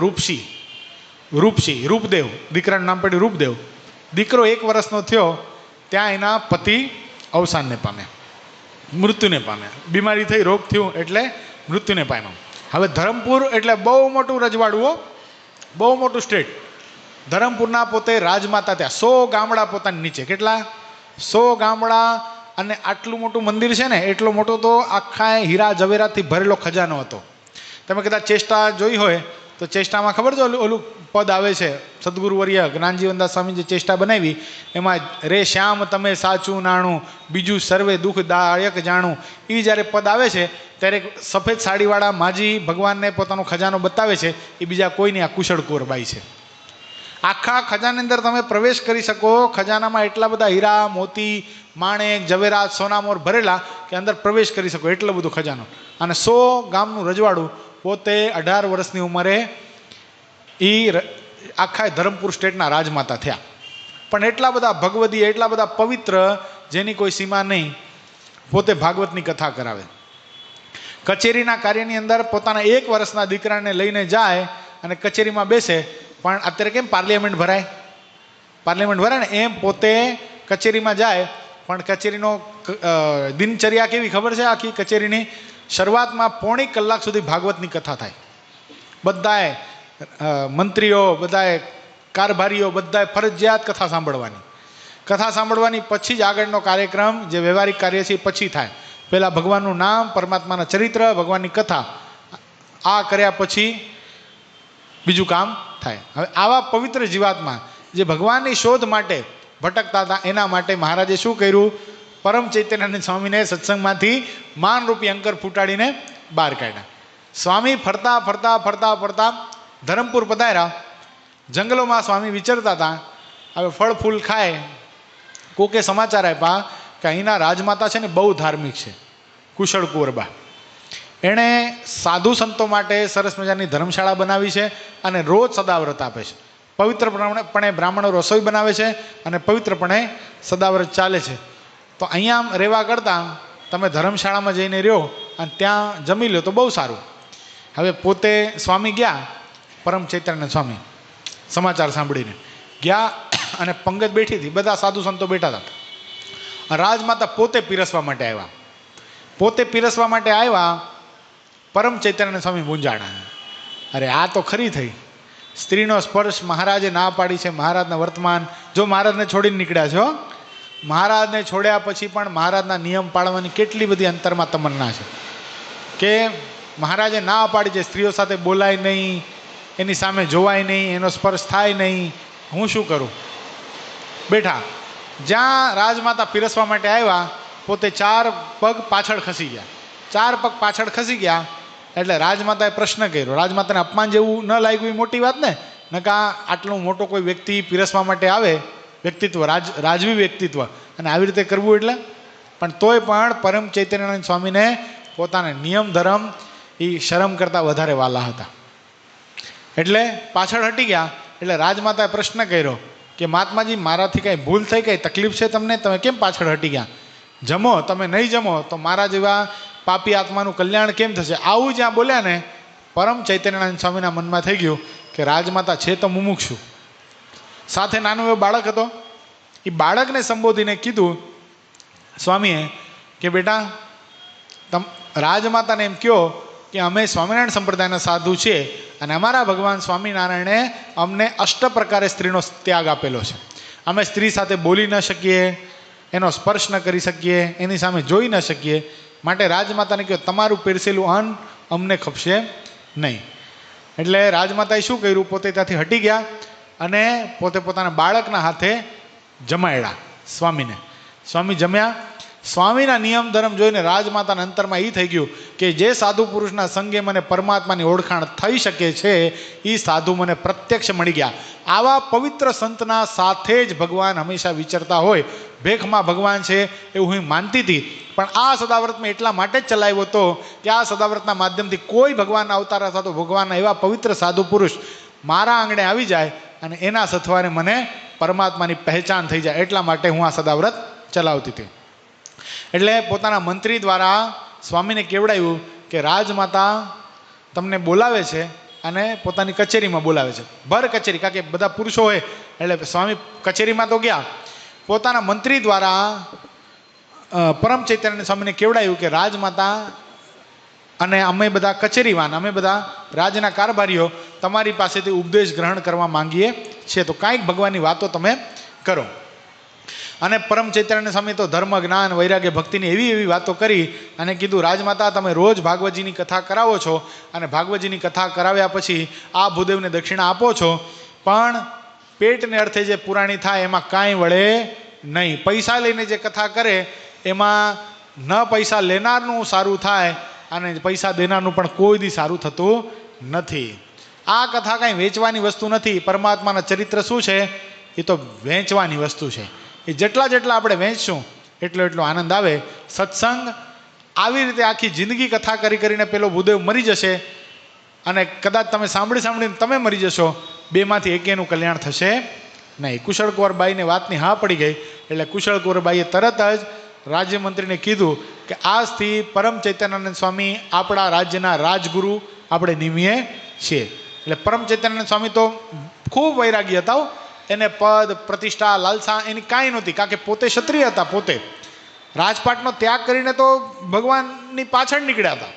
રૂપદેવ. દીકરાનું નામ પડ્યું રૂપદેવ. દીકરો 1 વર્ષનો થયો ત્યાં એના પતિ અવસાનને પામ્યા, મૃત્યુને પામ્યા. બીમારી થઈ, રોગ થયું એટલે મૃત્યુને પામ્યા. હવે ધરમપુર એટલે બહુ મોટું રજવાડું, બહુ મોટું સ્ટેટ. ધરમપુરના પોતે રાજમાતા ત્યાં. 100 ગામડા પોતાની નીચે. કેટલા? 100 ગામડા. અને આટલું મોટું મંદિર છે ને, એટલો મોટો તો આખા હીરા ઝવેરાતથી ભરેલો ખજાનો હતો. તમે કદાચ ચેષ્ટા જોઈ હોય તો ચેષ્ટામાં ખબર છે ઓલું પદ આવે છે, સદગુરુવર્ય જ્ઞાનજીવનદાસ સ્વામી જે ચેષ્ટા બનાવી એમાં રે શ્યામ તમે સાચું નાણું, બીજું સર્વે દુઃખ દાયક જાણું, એ જ્યારે પદ આવે છે ત્યારે સફેદ સાડીવાળા માજી ભગવાનને પોતાનો ખજાનો બતાવે છે. એ બીજા કોઈ નહીં, આ કુશળ કુંવરબાઈ છે. આખા ખજાનાની અંદર તમે પ્રવેશ કરી શકો. ખજાનામાં એટલા બધા હીરા, મોતી, માણેક, ઝવેરાત, સોનામોર ભરેલા કે અંદર પ્રવેશ કરી શકો, એટલો બધો ખજાનો. અને 100 ગામનું રજવાડું. પોતે 18 વર્ષની ઉંમરે એ આખા ધરમપુર સ્ટેટના રાજમાતા થયા. પણ એટલા બધા ભગવદી, એટલા બધા પવિત્ર, જેની કોઈ સીમા નહીં. પોતે ભાગવતની કથા કરાવે. કચેરીના કાર્યની અંદર પોતાના 1 વર્ષના દીકરાને લઈને જાય અને કચેરીમાં બેસે. પણ અત્યારે કેમ પાર્લિયામેન્ટ ભરાય ને એમ પોતે કચેરીમાં જાય. પણ કચેરીનો દિનચર્યા કેવી ખબર છે? આખી કચેરીની શરૂઆતમાં 1.5 કલાક સુધી ભાગવતની કથા થાય. બધાએ મંત્રીઓ, બધાએ કારભારીઓ બધાએ ફરજિયાત કથા સાંભળવાની. કથા સાંભળવાની પછી જ આગળનો કાર્યક્રમ જે વ્યવહારિક કાર્ય છે એ પછી થાય. પહેલાં ભગવાનનું નામ, પરમાત્માના ચરિત્ર, ભગવાનની કથા, આ કર્યા પછી બીજું કામ થાય. હવે આવા પવિત્ર જીવાત્મા જે ભગવાનની શોધ માટે ભટકતા હતા, એના માટે મહારાજે શું કર્યું? પરમ ચૈતન્યાનંદ સ્વામીને સત્સંગમાંથી માનરૂપી અંકર ફૂટાડીને બહાર કાઢ્યા. સ્વામી ફરતા ફરતા ફરતા ફરતા ધરમપુર પધાર્યા. જંગલોમાં સ્વામી વિચરતા હતા. હવે ફળ ફૂલ ખાય. કોકે સમાચાર આપ્યા કે અહીંના રાજમાતા છે ને બહુ ધાર્મિક છે, કુશળ કુંવરબા. એણે સાધુ સંતો માટે સરસ મજાની ધર્મશાળા બનાવી છે અને રોજ સદાવ્રત આપે છે. પવિત્રપણે બ્રાહ્મણો રસોઈ બનાવે છે અને પવિત્રપણે સદાવ્રત ચાલે છે. તો અહીંયા રહેવા કરતાં તમે ધર્મશાળામાં જઈને રહ્યો અને ત્યાં જમી લો તો બહુ સારું. હવે પોતે સ્વામી ગયા, પરમ ચૈતન્ય સ્વામી સમાચાર સાંભળીને ગયા અને પંગત બેઠી હતી, બધા સાધુ સંતો બેઠા હતા. રાજમાતા પોતે પીરસવા માટે આવ્યા. પોતે પીરસવા માટે આવ્યા. પરમ ચૈતન્ય સ્વામી મૂંઝાણા. અરે આ તો ખરી થઈ, સ્ત્રીનો સ્પર્શ મહારાજે ના પાડી છે. મહારાજના વર્તમાન, જો મહારાજને છોડીને નીકળ્યા છો, મહારાજને છોડ્યા પછી પણ મહારાજના નિયમ પાળવાની કેટલી બધી અંતરમાં તમન્ના છે કે મહારાજે ના પાડી છે, સ્ત્રીઓ સાથે બોલાય નહીં, એની સામે જોવાય નહીં, એનો સ્પર્શ થાય નહીં. હું શું કરું? બેઠા. જ્યાં રાજમાતા પીરસવા માટે આવ્યા, પોતે 4 પગ પાછળ ખસી ગયા. 4 પગ પાછળ ખસી ગયા એટલે રાજમાતાએ પ્રશ્ન કર્યો. રાજમાતાને અપમાન જેવું ન લાગ્યું એ મોટી વાત ને, નકા આટલું મોટો કોઈ વ્યક્તિ પીરસવા માટે આવે, વ્યક્તિત્વ, રાજવી વ્યક્તિત્વ, અને આવી રીતે કરવું એટલે. પણ તોય પણ પરમ ચૈતન્યાનંદ સ્વામીને પોતાના નિયમ ધર્મ એ શરમ કરતાં વધારે વાલા હતા. એટલે પાછળ હટી ગયા. એટલે રાજમાતાએ પ્રશ્ન કર્યો કે મહાત્માજી, મારાથી કાંઈ ભૂલ થઈ, કાંઈ તકલીફ છે તમને? તમે કેમ પાછળ હટી ગયા? જમો, તમે નહીં જમો તો મારા જેવા પાપી આત્માનું કલ્યાણ કેમ થશે? આવું જ્યાં બોલ્યા ને, પરમ ચૈતન્યાનંદ સ્વામીના મનમાં થઈ ગયું કે રાજમાતા છે તો મુમુક્ષુ. સાથે નાનો એવો બાળક હતો. એ બાળકને સંબોધીને કીધું સ્વામીએ કે બેટા, રાજમાતાને એમ કહો કે અમે સ્વામિનારાયણ સંપ્રદાયના સાધુ છીએ અને અમારા ભગવાન સ્વામિનારાયણે અમને 8 પ્રકારે સ્ત્રીનો ત્યાગ આપેલો છે. અમે સ્ત્રી સાથે બોલી ન શકીએ, એનો સ્પર્શ ન કરી શકીએ, એની સામે જોઈ ન શકીએ. માટે રાજમાતાને કહો તમારું પીરસેલું અન્ન અમને ખપશે નહીં. એટલે રાજમાતાએ શું કર્યું? પોતે ત્યાંથી હટી ગયા અને પોતે પોતાના બાળકના હાથે જમાડ્યા સ્વામીને. સ્વામી જમ્યા. સ્વામીના નિયમ ધર્મ જોઈને રાજમાતાના અંતરમાં એ થઈ ગયું કે જે સાધુ પુરુષના સંગે મને પરમાત્માની ઓળખાણ થઈ શકે છે, એ સાધુ મને પ્રત્યક્ષ મળી ગયા. આવા પવિત્ર સંતના સાથે જ ભગવાન હંમેશા વિચરતા હોય. ભેખમાં ભગવાન છે એવું હું માનતી હતી, પણ આ સદાવ્રતમાં એટલા માટે જ ચલાવ્યો હતો કે આ સદાવ્રતના માધ્યમથી કોઈ ભગવાનના અવતાર અથવા તો ભગવાનના એવા પવિત્ર સાધુ પુરુષ મારા આંગણે આવી જાય અને એના સથવારે મને પરમાત્માની પહેચાન થઈ જાય. એટલા માટે હું આ સદાવ્રત ચલાવતી હતી. એટલે પોતાના મંત્રી દ્વારા સ્વામીને કેવડાવ્યું કે રાજમાતા તમને બોલાવે છે અને પોતાની કચેરીમાં બોલાવે છે. ભર કચેરી, કારણ કે બધા પુરુષો હોય એટલે સ્વામી કચેરીમાં તો ગયા. પોતાના મંત્રી દ્વારા પરમ ચૈતન્ય સ્વામીને કેવડાવ્યું કે રાજમાતા અને અમે બધા કચેરીવાન, અમે બધા રાજના કારભારીઓ તમારી પાસેથી ઉપદેશ ગ્રહણ કરવા માંગીએ છીએ, તો કાંઈક ભગવાનની વાતો તમે કરો. અને પરમ ચૈતન્ય સ્વામી તો ધર્મ, જ્ઞાન, વૈરાગ્ય, ભક્તિની એવી વાતો કરી અને કીધું રાજમાતા તમે રોજ ભાગવતજીની કથા કરાવો છો અને ભાગવતજીની કથા કરાવ્યા પછી આ ભૂદેવને દક્ષિણા આપો છો, પણ પેટને અર્થે જે પુરાણી થાય એમાં કાંઈ વળે નહીં. પૈસા લઈને જે કથા કરે એમાં ન પૈસા લેનારનું સારું થાય અને પૈસા દેનારનું પણ કોઈ દી સારું થતું નથી. આ કથા કાંઈ વેચવાની વસ્તુ નથી. પરમાત્માના ચરિત્ર શું છે? એ તો વેચવાની વસ્તુ છે. એ જેટલા આપણે વેચશું એટલો આનંદ આવે. સત્સંગ આવી રીતે આખી જિંદગી કથા કરીને પેલો ભૂદેવ મરી જશે અને કદાચ તમે સાંભળીને તમે મરી જશો, બેમાંથી એકેયનું કલ્યાણ થશે નહીં. કુશળ કુંવરબાઈને વાતની હા પડી ગઈ એટલે કુશળ કુંવરબાઈએ તરત જ રાજ્યમંત્રીને કીધું કે આજથી પરમ ચૈતન્યાનંદ સ્વામી આપણા રાજ્યના રાજગુરુ આપણે નિમીએ છીએ. એટલે પરમ ચૈતન્યાનંદ સ્વામી તો ખૂબ વૈરાગી હતા. એને પદ, પ્રતિષ્ઠા, લાલસા એની કાંઈ નહોતી, કારણ કે પોતે ક્ષત્રિય હતા. પોતે રાજપાટનો ત્યાગ કરીને તો ભગવાનની પાછળ નીકળ્યા હતા.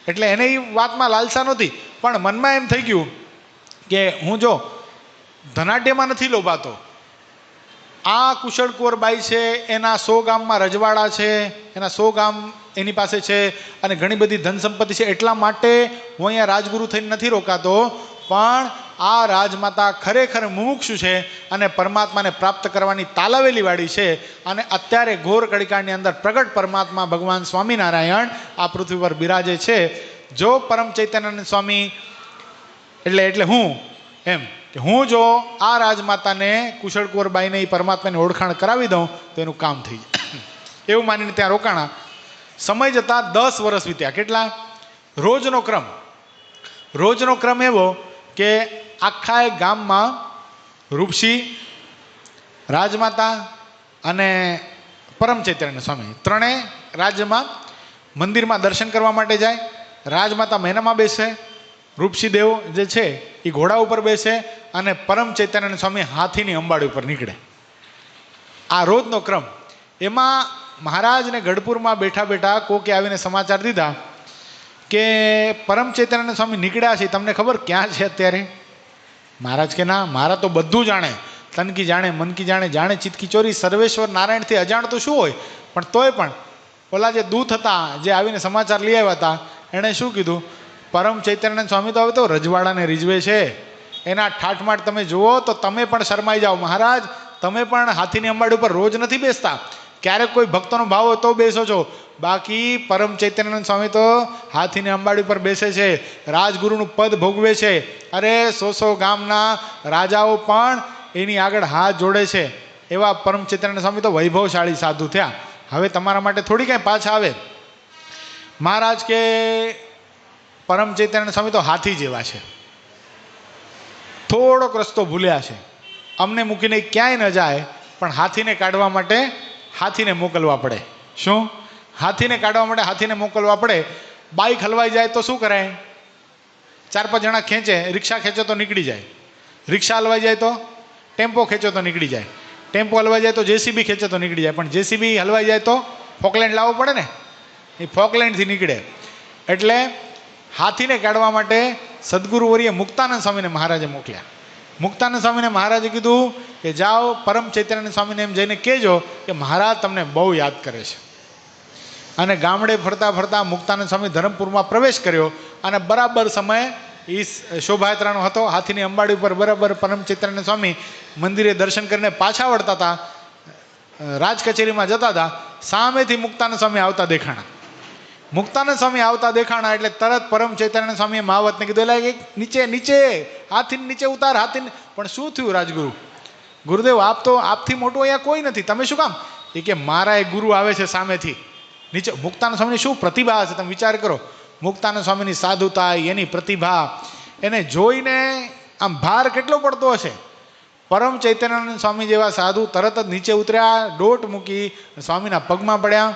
એટલે એને એ વાતમાં લાલસા નહોતી, પણ મનમાં એમ થઈ ગયું કે હું જો ધનાઢ્યમાં નથી લોભાતો. આ કુશળ કુંવરબાઈ છે, એના 100 ગામમાં રજવાડા છે, એના 100 ગામ એની પાસે છે અને ઘણી બધી ધન સંપત્તિ છે. એટલા માટે હું અહીંયા રાજગુરુ થઈને નથી રોકાતો, પણ આ રાજમાતા ખરેખર મુમુક્ષુ છે અને પરમાત્માને પ્રાપ્ત કરવાની તાલાવેલી વાળી છે. અને અત્યારે ઘોર કળિકાળની અંદર પ્રગટ પરમાત્મા ભગવાન સ્વામિનારાયણ આ પૃથ્વી પર બિરાજે છે. જો પરમ ચૈતન્યાનંદ સ્વામી એટલે હું એમ કે હું જો આ રાજમાતાને કુશળ કુંવરબાઈને એ પરમાત્માની ઓળખાણ કરાવી દઉં તો એનું કામ થઈ જાય એવું માનીને ત્યાં રોકાણા. સમય જતાં 10 વર્ષ વીત્યા. કેટલા? રોજનો ક્રમ એવો કે આખા ગામમાં રૂપસી, રાજમાતા અને પરમ ચૈતન્ય સ્વામી ત્રણેય રાજ્યમાં મંદિરમાં દર્શન કરવા માટે જાય. રાજમાતા મહેનામાં બેસે, રૂપસી દેવ જે છે એ ઘોડા ઉપર બેસે અને પરમ ચૈતન્ય સ્વામી હાથીની અંબાડી ઉપર નીકળે. આ રોજનો ક્રમ. એમાં મહારાજને ગઢપુરમાં બેઠા બેઠા કોકે આવીને સમાચાર દીધા કે પરમ ચૈતન્ય સ્વામી નીકળ્યા છે, તમને ખબર ક્યાં છે અત્યારે? મહારાજ કે ના, મારા તો બધું જાણે, તનકી જાણે, મનકી જાણે, જાણે ચિત્તકી ચોરી, સર્વેશ્વર નારાયણથી અજાણતું શું હોય? પણ તોય પણ ઓલા જે દૂત હતા જે આવીને સમાચાર લઈ આવ્યા હતા એણે શું કીધું? પરમ ચૈતન્યાનંદ સ્વામી તો હવે તો રજવાડાને રીઝવે છે, એના ઠાઠમાઠ તમે જુઓ તો તમે પણ શરમાઈ જાઓ. મહારાજ તમે પણ હાથીની અંબાડી ઉપર રોજ નથી બેસતા, ક્યારેક કોઈ ભક્તોનો ભાવ હોય તો બેસો છો, બાકી પરમ ચૈતન્યાનંદ સ્વામી તો હાથીની અંબાડી ઉપર બેસે છે, રાજગુરુનું પદ ભોગવે છે. અરે 100 ગામના રાજાઓ પણ એની આગળ હાથ જોડે છે. એવા પરમ ચૈતન્યાનંદ સ્વામી તો વૈભવશાળી સાધુ થયા. હવે તમારા માટે થોડી કાંઈ પાછા આવે. મહારાજ કે પરમ ચૈતન્યાનંદ સ્વામી તો હાથી જેવા છે, થોડોક રસ્તો ભૂલ્યા છે, અમને મૂકીને ક્યાંય ન જાય, પણ હાથીને કાઢવા માટે હાથીને મોકલવા પડે. શું? હાથીને કાઢવા માટે હાથીને મોકલવા પડે. બાઇક હલવાઈ જાય તો શું કરાય? 4-5 જણા ખેંચે, રિક્ષા ખેંચો તો નીકળી જાય, રિક્ષા હલવાઈ જાય તો ટેમ્પો ખેંચો તો નીકળી જાય, ટેમ્પો હલવાઈ જાય તો જેસીબી ખેંચો તો નીકળી જાય, પણ જેસીબી હલવાઈ જાય તો ફોકલેન્ડ લાવવો પડે ને, એ ફોકલેન્ડથી નીકળે. એટલે હાથીને કાઢવા માટે સદગુરુવર્ય મુક્તાનંદ સ્વામીને મહારાજે મોકલ્યા. મુક્તાનંદ સ્વામીને મહારાજે કીધું કે જાઓ પરમ ચૈતન્યાનંદ સ્વામીને એમ જઈને કહેજો કે મહારાજ તમને બહુ યાદ કરે છે. અને ગામડે ફરતા ફરતા મુક્તાનંદ સ્વામી ધરમપુરમાં પ્રવેશ કર્યો અને બરાબર સમય એ શોભાયાત્રાનો હતો. હાથીની અંબાડી ઉપર બરાબર પરમ ચૈતન્યાનંદ સ્વામી મંદિરે દર્શન કરીને પાછા વળતા હતા, રાજ કચેરીમાં જતા હતા, સામેથી મુક્તાનંદ સ્વામી આવતા દેખાણા. મુક્તાનંદ સ્વામી આવતા દેખાણા એટલે તરત પરમ ચૈતન્યાનંદ સ્વામીએ મહાવતને કીધું, એટલે નીચે નીચે હાથીને નીચે ઉતાર, હાથીને. પણ શું થયું રાજગુરુ? ગુરુદેવ આપ તો આપથી મોટું અહીંયા કોઈ નથી, તમે શું કામ? એ કે મારા એક ગુરુ આવે છે સામેથી નીચે. મુક્તાનંદ સ્વામીની શું પ્રતિભા હશે, તમે વિચાર કરો. મુક્તાનંદ સ્વામીની સાધુતા, એની પ્રતિભા, એને જોઈને આમ ભાર કેટલો પડતો હશે. પરમ ચૈતન્યાનંદ સ્વામી જેવા સાધુ તરત જ નીચે ઉતર્યા, દોટ મૂકી સ્વામીના પગમાં પડ્યા,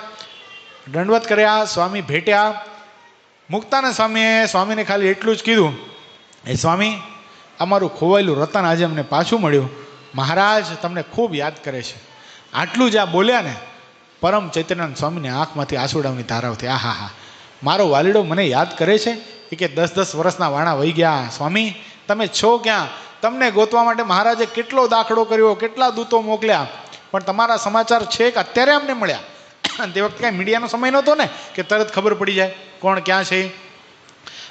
દંડવત કર્યા, સ્વામી ભેટ્યા. મુક્તાનંદ સ્વામીએ સ્વામીને ખાલી એટલું જ કીધું, એ સ્વામી અમારું ખોવાયેલું રતન આજે અમને પાછું મળ્યું, મહારાજ તમને ખૂબ યાદ કરે છે. આટલું જ આ બોલ્યા ને, પરમ ચૈતન્યાનંદ સ્વામીની આંખમાંથી આંસુડાની ધારાઓ થઈ. આહા હા, મારો વાલીડો મને યાદ કરે છે. એ કે 10-10 વર્ષના વાણા વહી ગયા, સ્વામી તમે છો ક્યાં? તમને ગોતવા માટે મહારાજે કેટલો દાખલો કર્યો, કેટલા દૂતો મોકલ્યા, પણ તમારા સમાચાર છે કે અત્યારે અમને મળ્યા. તે વખતે કાંઈ મીડિયાનો સમય નહોતો ને કે તરત ખબર પડી જાય કોણ ક્યાં છે.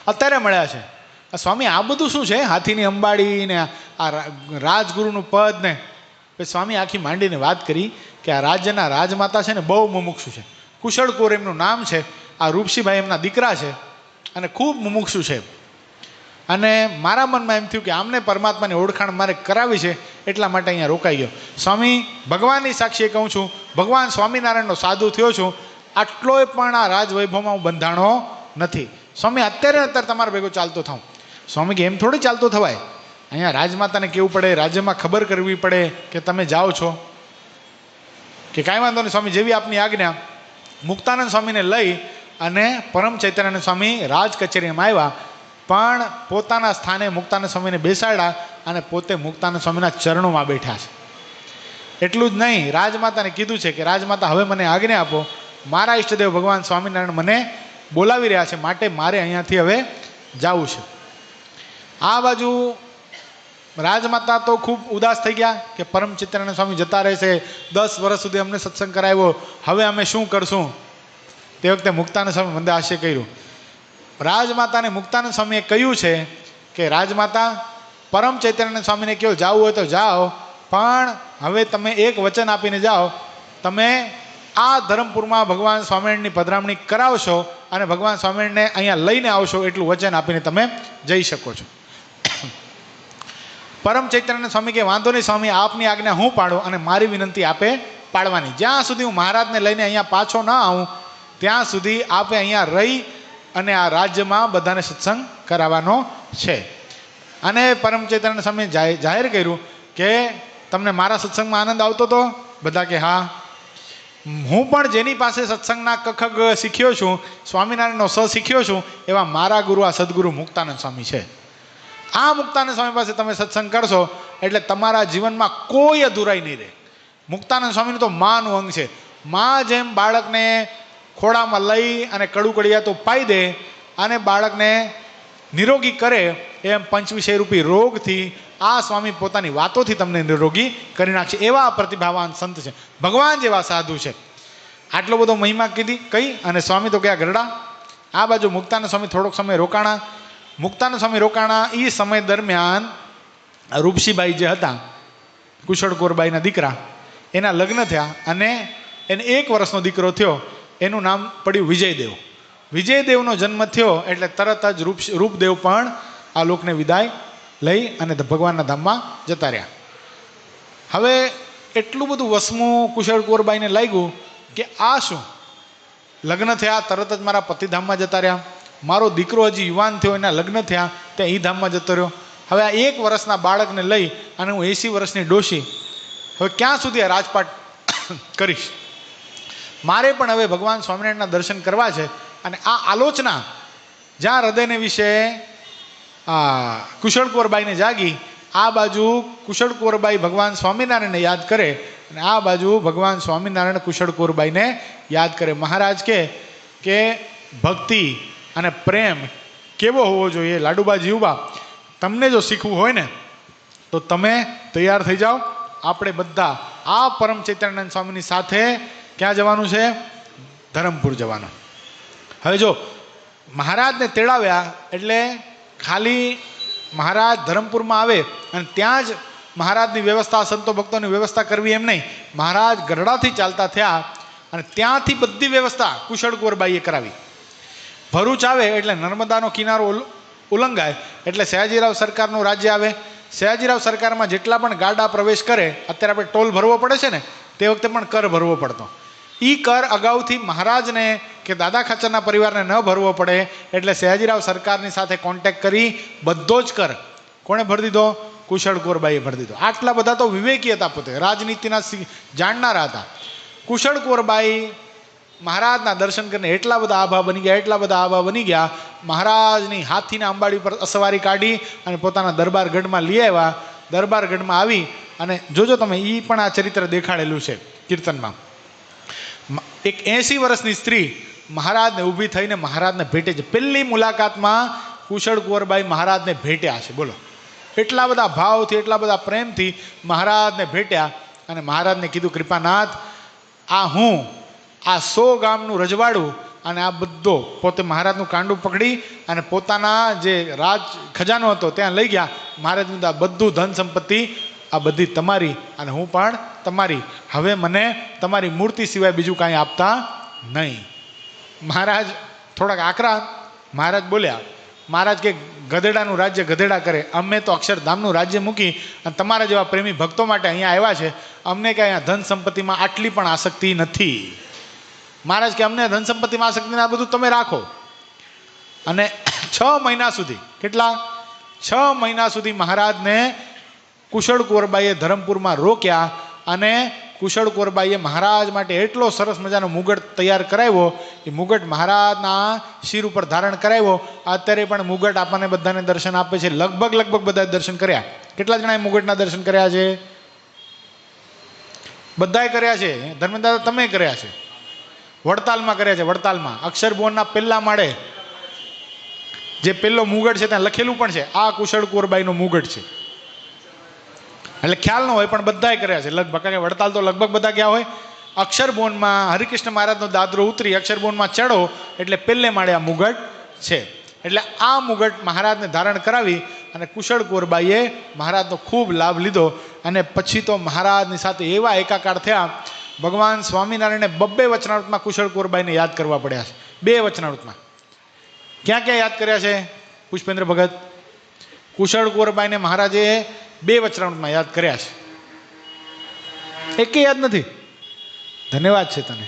અત્યારે મળ્યા છે. સ્વામી આ બધું શું છે? હાથીની અંબાડી ને આ રાજગુરુનું પદ ને. સ્વામી આખી માંડીને વાત કરી કે આ રાજ્યના રાજમાતા છે ને બહુ મુમુક્ષુ છે. કુશળ કુંવર એમનું નામ છે. આ રૂપસીભાઈ એમના દીકરા છે અને ખૂબ મુમુક્ષુ છે. અને મારા મનમાં એમ થયું કે આમને પરમાત્માની ઓળખાણ મારે કરાવી છે, એટલા માટે અહીંયા રોકાઈ ગયો. સ્વામી ભગવાનની સાક્ષીએ કહું છું, ભગવાન સ્વામિનારાયણનો સાધુ થયો છું, આટલોય પણ આ રાજવૈભવમાં હું બંધાણો નથી. સ્વામી અત્યારે તમારા ભેગો ચાલતો થાઉં. સ્વામી કે એમ થોડી ચાલતો થવાય, અહીંયા રાજમાતાને કહેવું પડે, રાજ્યમાં ખબર કરવી પડે કે તમે જાઓ છો. કે કાંઈ વાંધો નહીં સ્વામી, જેવી આપની આજ્ઞા. મુક્તાનંદ સ્વામીને લઈ અને પરમ ચૈતન્યાનંદ સ્વામી રાજ કચેરીમાં આવ્યા, પણ પોતાના સ્થાને મુક્તાનંદ સ્વામીને બેસાડ્યા અને પોતે મુક્તાનંદ સ્વામીના ચરણોમાં બેઠા છે. એટલું જ નહીં, રાજમાતાને કીધું છે કે રાજમાતા હવે મને આજ્ઞા આપો, મારા ઈષ્ટદેવ ભગવાન સ્વામિનારાયણ મને બોલાવી રહ્યા છે, માટે મારે અહીંયાથી હવે જવું છે. આ બાજુ રાજમાતા તો ખૂબ ઉદાસ થઈ ગયા કે પરમ ચિત્રાનંદ સ્વામી જતા રહેશે, 10 વર્ષ સુધી અમને સત્સંગ કરાવ્યો, હવે અમે શું કરશું? તે વખતે મુક્તાનંદ સ્વામી મંદ હાસ્ય કર્યું. રાજમાતાને મુક્તાનંદ સ્વામીએ કહ્યું છે કે રાજમાતા, પરમ ચૈતન્યાનંદ સ્વામીને કહો જાવું હોય તો જાઓ, પણ હવે તમે એક વચન આપીને જાઓ, તમે આ ધરમપુરમાં ભગવાન સ્વામિનારાયણની પધરામણી કરાવશો અને ભગવાન સ્વામિનારાયણને અહીંયા લઈને આવશો, એટલું વચન આપીને તમે જઈ શકો છો. પરમ ચૈતન્યાનંદ સ્વામી કે વાંધો નહીં સ્વામી, આપની આજ્ઞા હું પાડું અને મારી વિનંતી આપે પાડવાની. જ્યાં સુધી હું મહારાજને લઈને અહીંયા પાછો ના આવું ત્યાં સુધી આપે અહીંયા રહી અને આ રાજ્યમાં બધાને સત્સંગ કરાવવાનો છે. અને પરમ ચૈતન્યાનંદ સ્વામીએ જાહેર કર્યું કે તમને મારા સત્સંગમાં આનંદ આવતો હતો? બધા કે હા. હું પણ જેની પાસે સત્સંગના કખગ શીખ્યો છું, સ્વામિનારાયણનો સ શીખ્યો છું, એવા મારા ગુરુ આ સદગુરુ મુક્તાનંદ સ્વામી છે. આ મુક્તાનંદ સ્વામી પાસે તમે સત્સંગ કરશો એટલે તમારા જીવનમાં કોઈ અધૂરાઈ નહીં રહે. મુક્તાનંદ સ્વામીનું તો માનું અંગ છે. માં જેમ બાળકને ખોળામાં લઈ અને કડુકડિયા તો પાઈ દે અને બાળકને નિરોગી કરે, એમ 25 રૂપી રોગથી આ સ્વામી પોતાની વાતોથી તમને નિરોગી કરી નાખશે. એવા પ્રતિભાવાન સંત છે, ભગવાન જેવા સાધુ છે. આટલો બધો મહિમા કહી અને સ્વામી તો ગયા ગરડા. આ બાજુ મુક્તાનંદ સ્વામી થોડોક સમય રોકાણા. મુક્તાનંદ સ્વામી રોકાણા એ સમય દરમિયાન રૂપસીબાઈ જે હતા, કુશળ કુંવરબાઈના દીકરા, એના લગ્ન થયા અને એને 1 વર્ષનો દીકરો થયો. એનું નામ પડ્યું વિજયદેવ. વિજયદેવનો જન્મ થયો એટલે તરત જ રૂપદેવ પણ આ લોકને વિદાય લઈ અને ભગવાનના ધામમાં જતા રહ્યા. હવે એટલું બધું વસમું કુશળ કુંવરબાઈને લાગ્યું કે આ શું, લગ્ન થયા તરત જ મારા પતિધામમાં જતા રહ્યા, મારો દીકરો હજી યુવાન થયો, એના લગ્ન થયા ત્યાં એ ધામમાં જતો રહ્યો. હવે આ 1 વર્ષના બાળકને લઈ અને હું 80 વર્ષની ડોશી હવે ક્યાં સુધી આ રાજપાટ કરીશ? મારે પણ હવે ભગવાન સ્વામિનારાયણના દર્શન કરવા છે. અને આ આલોચના જ્યાં હૃદયને વિશે કુશળ કુંવરબાઈને જાગી, આ બાજુ કુશળ કુંવરબાઈ ભગવાન સ્વામિનારાયણને યાદ કરે અને આ બાજુ ભગવાન સ્વામિનારાયણ કુશળ કુંવરબાઈને યાદ કરે. મહારાજ કે ભક્તિ અને પ્રેમ કેવો હોવો જોઈએ? લાડુબા જીવબા, તમને જો શીખવું હોય ને તો તમે તૈયાર થઈ જાઓ. આપણે બધા આ પરમ ચૈતન્યાનંદ સ્વામીની સાથે ક્યાં જવાનું છે? ધરમપુર જવાનું. હવે જો મહારાજને તેડાવ્યા એટલે ખાલી મહારાજ ધરમપુરમાં આવે અને ત્યાં જ મહારાજની વ્યવસ્થા, સંતો ભક્તોની વ્યવસ્થા કરવી એમ નહીં. મહારાજ ગરડાથી ચાલતા થયા અને ત્યાંથી બધી વ્યવસ્થા કુશળ કુંવરબાઈએ કરાવી. ભરૂચ આવે એટલે નર્મદાનો કિનારો ઉલ્લંઘાય એટલે સયાજીરાવ સરકારનું રાજ્ય આવે. સયાજીરાવ સરકારમાં જેટલા પણ ગાડા પ્રવેશ કરે, અત્યારે આપણે ટોલ ભરવો પડે છે ને, તે વખતે પણ કર ભરવો પડતો. એ કર અગાઉથી મહારાજને કે દાદા ખાચરના પરિવારને ન ભરવો પડે એટલે સયાજીરાવ સરકારની સાથે કોન્ટેક્ટ કરી બધો જ કર કોણે ભરી દીધો? કુશળ કુંવરબાઈએ ભરી દીધો. આટલા બધા તો વિવેકી હતા, પોતે રાજનીતિના જાણનારા હતા. કુશળ કુંવરબાઈ મહારાજના દર્શન કરીને એટલા બધા આભા બની ગયા, મહારાજની હાથીના અંબાડી પર અસવારી કાઢી અને પોતાના દરબારગઢમાં લઈ આવ્યા. દરબારગઢમાં આવી અને જોજો તમે, એ પણ આ ચરિત્ર દેખાડેલું છે કીર્તનમાં. એક 80 વર્ષની સ્ત્રી મહારાજને ઊભી થઈને મહારાજને ભેટે છે. પહેલી મુલાકાતમાં કુશળ કુંવરબાઈ મહારાજને ભેટ્યા છે. બોલો, એટલા બધા ભાવથી, એટલા બધા પ્રેમથી મહારાજને ભેટ્યા અને મહારાજને કીધું, કૃપાનાથ, આ 100 ગામનું રજવાડું અને આ બધો પોતે મહારાજનું કાંડું પકડી અને પોતાના જે રાજ ખજાનો હતો ત્યાં લઈ ગયા. મહારાજ આ બધું ધન સંપત્તિ આ બધી તમારી અને હું પણ તમારી. હવે મને તમારી મૂર્તિ સિવાય બીજું કાંઈ આપતા નહીં. મહારાજ થોડાક આકરા. મહારાજ બોલ્યા, મહારાજ કે ગધેડાનું રાજ્ય ગધેડા કરે, અમે તો અક્ષરધામનું રાજ્ય મૂકી અને તમારા જેવા પ્રેમી ભક્તો માટે અહીંયા આવ્યા છે. અમને કાંઈ અહીંયા ધન સંપત્તિમાં આટલી પણ આસક્તિ નથી. મહારાજ કે અમને ધન સંપત્તિમાં આસક્તિ આ બધું તમે રાખો. અને 6 મહિના સુધી, કેટલા? 6 મહિના સુધી મહારાજને કુશળ કુંવરબાઈએ ધરમપુરમાં રોક્યા અને કુશળ કુંવરબાઈએ મહારાજ માટે એટલો સરસ મજાનો મુગટ તૈયાર કરાવ્યો. એ મુગટ મહારાજના શિર ઉપર ધારણ કરાવ્યો. અત્યારે પણ મુગટ આપણને બધાને દર્શન આપે છે. લગભગ બધા દર્શન કર્યા. કેટલા જણાએ મુગટના દર્શન કર્યા છે? બધાએ કર્યા છે. ધર્મેન્દ્ર તમે કર્યા છે? વડતાલમાં કર્યા છે. વડતાલમાં અક્ષરભુવનના પહેલા માળે જે પહેલો મુગટ છે ત્યાં લખેલું પણ છે, આ કુશળ કુંવરબાઈનો મુગટ છે. એટલે ખ્યાલ ન હોય પણ બધાએ કર્યા છે લગભગ, કારણ કે વડતાલ તો લગભગ બધા ગયા હોય. અક્ષરબોનમાં હરિકૃષ્ણ મહારાજનો દાદરો ઉતરી અક્ષરબોનમાં ચડો એટલે પહેલે માળે આ મુગટ છે. એટલે આ મુગટ મહારાજને ધારણ કરાવી અને કુશળ કુંવરબાઈએ મહારાજનો ખૂબ લાભ લીધો. અને પછી તો મહારાજની સાથે એવા એકાકાર થયા, ભગવાન સ્વામિનારાયણે 2 વચનામૃતમાં કુશળ કુંવરબાઈને યાદ કરવા પડ્યા છે. 2 વચનામૃતમાં ક્યાં ક્યાં યાદ કર્યા છે પુષ્પેન્દ્ર ભગત? કુશળ કુંવરબાઈને મહારાજે 2 વચનામૃતમાં યાદ કર્યા છે, એકે યાદ નથી. ધન્યવાદ છે તને.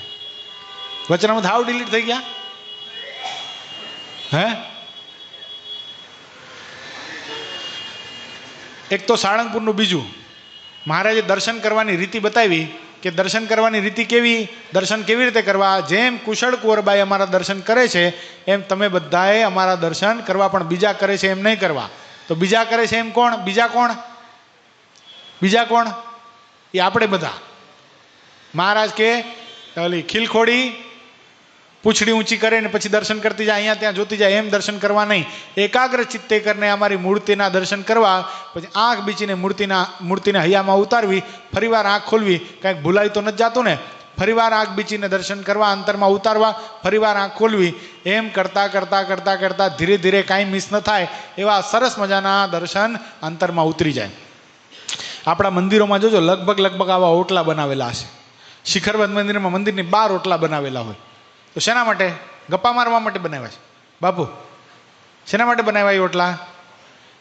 વચનામૃત હાવ ડિલીટ થઈ ગયા હે? એક તો સાળંગપુરનું, બીજું મહારાજે દર્શન કરવાની રીતિ બતાવી કે દર્શન કરવાની રીતિ કેવી, દર્શન કેવી રીતે કરવા. જેમ કુશળ કુંવરબાઈ અમારા દર્શન કરે છે એમ તમે બધાએ અમારા દર્શન કરવા, પણ બીજા કરે છે એમ નહીં કરવા. તો બીજા કરે છે એમ કોણ? બીજા કોણ? બીજા કોણ? એ આપણે બધા. મહારાજ કે ઓલી ખીલખોડી પૂંછડી ઊંચી કરે ને પછી દર્શન કરતી જાય, અહીંયા ત્યાં જોતી જાય, એમ દર્શન કરવા નહીં. એકાગ્ર ચિત્તે કરીને અમારી મૂર્તિના દર્શન કરવા, પછી આંખ બીચીને મૂર્તિને હૈયામાં ઉતારવી, ફરીવાર આંખ ખોલવી, કાંઈક ભૂલાઈ તો નથી જાતું ને, ફરીવાર આંખ બીચીને દર્શન કરવા, અંતરમાં ઉતારવા, ફરીવાર આંખ ખોલવી. એમ કરતાં કરતાં કરતાં કરતાં ધીરે ધીરે કાંઈ મિસ ન થાય એવા સરસ મજાના દર્શન અંતરમાં ઉતરી જાય. આપણા મંદિરોમાં જોજો લગભગ આવા ઓટલા બનાવેલા હશે. શિખરબદ્ધ મંદિરમાં મંદિરની 12 ઓટલા બનાવેલા હોય. તો શેના માટે? ગપ્પા મારવા માટે બનાવ્યા છે બાપુ. શેના માટે બનાવ્યા એ ઓટલા?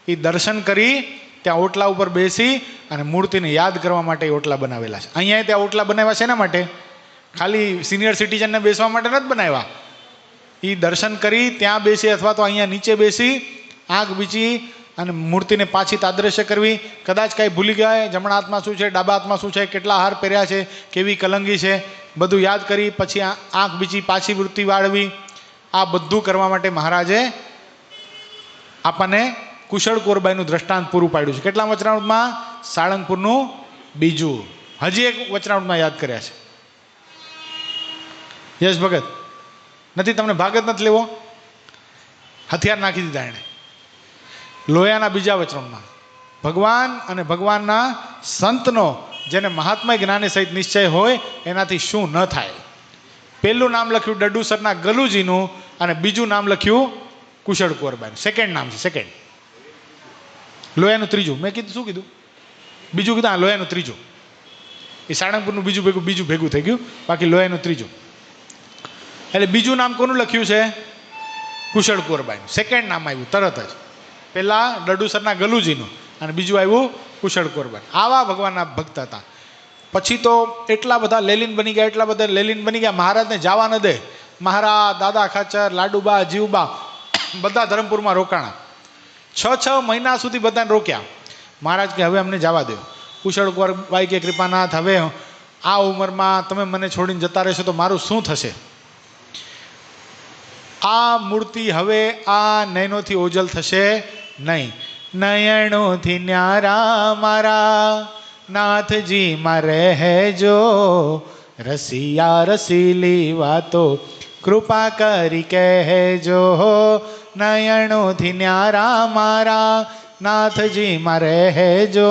એ દર્શન કરી ત્યાં ઓટલા ઉપર બેસી અને મૂર્તિને યાદ કરવા માટે એ ઓટલા બનાવેલા છે. અહીંયા ત્યાં ઓટલા બનાવ્યા શેના માટે? ખાલી સિનિયર સિટીઝનને બેસવા માટે નથી બનાવ્યા. એ દર્શન કરી ત્યાં બેસી અથવા તો અહીંયા નીચે બેસી આંખ બીચી અને મૂર્તિને પાછી તાદ્રશ્ય કરવી. કદાચ કાંઈ ભૂલી ગયા, જમણા હાથમાં શું છે, ડાબા હાથમાં શું છે, કેટલા હાર પહેર્યા છે, કેવી કલંગી છે, બધું યાદ કરી પછી આંખ બીજી પાછી વૃત્તિ વાળવી. આ બધું કરવા માટે મહારાજે આપણને કુશળ કુંવરબાઈનું દ્રષ્ટાંત પૂરું પાડ્યું છે. કેટલા વચનામૃતમાં? સાળંગપુરનું 2. હજી એક વચનામૃતમાં યાદ કર્યા છે. યશ ભગત નથી, તમને ભાગ જ નથી લેવો, હથિયાર નાખી દીધા એણે. લોયાના 2 વચનામૃતમાં ભગવાન અને ભગવાનના સંતનો, જેને મહાત્મા જ્ઞાની સહિત નિશ્ચય હોય એનાથી શું ન થાય. પહેલું નામ લખ્યું ડડુસરના ગલુજીનું અને બીજું નામ લખ્યું કુશળ કુંવરબાઈનું. સેકન્ડ નામ છે, સેકન્ડ. લોયાનું 3. મેં કીધું શું કીધું? બીજું કીધું. હા, લોયાનું 3. એ સાળંગપુરનું બીજું ભેગું થઈ ગયું, બાકી લોયાનું 3. એટલે બીજું નામ કોનું લખ્યું છે? કુશળ કુંવરબાઈનું. સેકન્ડ નામ આવ્યું તરત જ. પહેલા ડડુસરના ગલુજીનું અને બીજું આવ્યું કુશળ કુંવરબાઈ. આવા ભગવાનના ભક્ત હતા. પછી તો એટલા બધા લેલીન બની ગયા, મહારાજને જવા ન દે. મહારાજ, દાદા ખાચર, લાડુબા, જીવબા બધા ધરમપુરમાં રોકાણા. 6 મહિના સુધી બધાને રોક્યા. મહારાજ કે હવે અમને જવા દો. કુશળ કુંવરબાઈ કે કૃપાનાથ, હવે આ ઉંમરમાં તમે મને છોડીને જતા રહેશો તો મારું શું થશે? આ મૂર્તિ હવે આ નયનોથી ઓજલ થશે નહીં. નયણોથી ન્યારા મારા નાથજી માં રહેજો, રસિયા રસીલી વાતો કૃપા કરી કહેજો. નયણોથી ન્યારા મારા નાથજી માં રહેજો,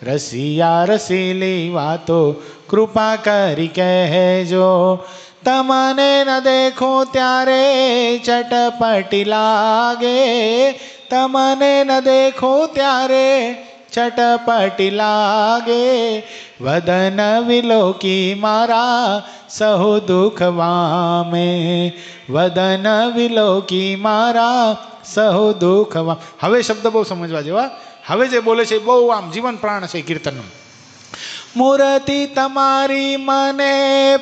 રસિયા રસીલી વાતો કૃપા કરી કહેજો. તમને ન દેખો ત્યારે ચટપટી લાગે, તમને ન દેખો ત્યારે ચટપટી લાગે. વદન વિલોકી મારા સહુ દુઃખ વામે, વદન વિલોકી મારા સહુ દુઃખ વામે. હવે શબ્દ બહુ સમજવા જેવા. હવે જે બોલે છે બહુ આમ જીવન પ્રાણ છે કીર્તનનું. મૂર્તિ તમારી મને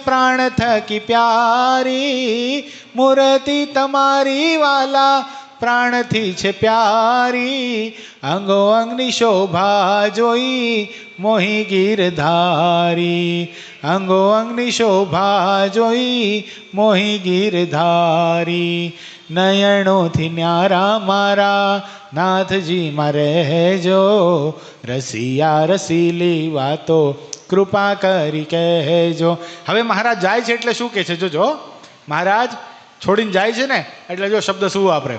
પ્રાણ થકી પ્યારી, મૂર્તિ તમારી વાલા પ્રાણથી છે પ્યારી. અંગો અંગની શોભા જોઈ મોહી ગીરધારી, અંગો અંગની શોભા જોઈ મોહી ગીરધારી. નયણોથી ન્યારા મારા નાથજી માં રહેજો, રસિયા રસીલી વાતો કૃપા કરી કહેજો. હવે મહારાજ જાય છે એટલે શું કહે છે? જોજો, મહારાજ છોડીને જાય છે ને એટલે જો શબ્દ શું વાપરે?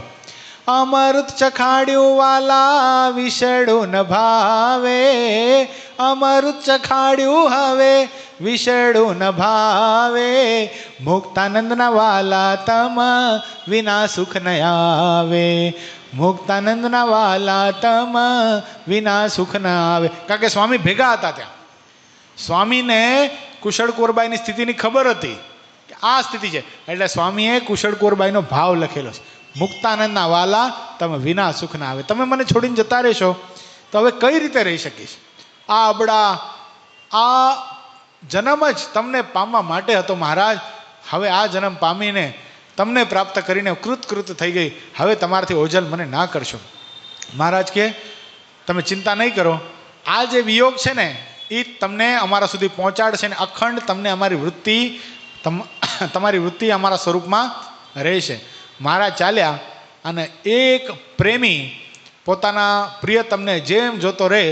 અમૃત ચખાડ્યું વાલા વિષડું ન ભાવે, અમૃત ચખાડ્યું હવે વિષડું ન ભાવે, મુક્તાનંદના વાલા તમ વિના સુખ ન આવે, મુક્તાનંદના વાલા તમ વિના સુખ ન આવે. કારણ કે સ્વામી ભેગા હતા ત્યાં. સ્વામીને કુશળ કુંવરબાઈની સ્થિતિની ખબર હતી કે આ સ્થિતિ છે, એટલે સ્વામીએ કુશળ કુંવરબાઈનો ભાવ લખેલો છે, મુક્તાનંદના વાલા તમે વિના સુખ ના આવે. તમે મને છોડીને જતા રહેશો તો હવે કઈ રીતે રહી શકીશ? આ અબડા આ જન્મ જ તમને પામવા માટે હતો મહારાજ. હવે આ જન્મ પામીને તમને પ્રાપ્ત કરીને કૃત થઈ ગઈ. હવે તમારાથી ઓજલ મને ના કરશો. મહારાજ કે તમે ચિંતા નહીં કરો, આ જે વિયોગ છે ને એ તમને અમારા સુધી પહોંચાડશે ને અખંડ તમને અમારી વૃત્તિ તમારી વૃત્તિ અમારા સ્વરૂપમાં રહેશે. મહારાજ ચાલ્યા અને એક પ્રેમી પોતાના પ્રિય તમને જેમ જોતો રહે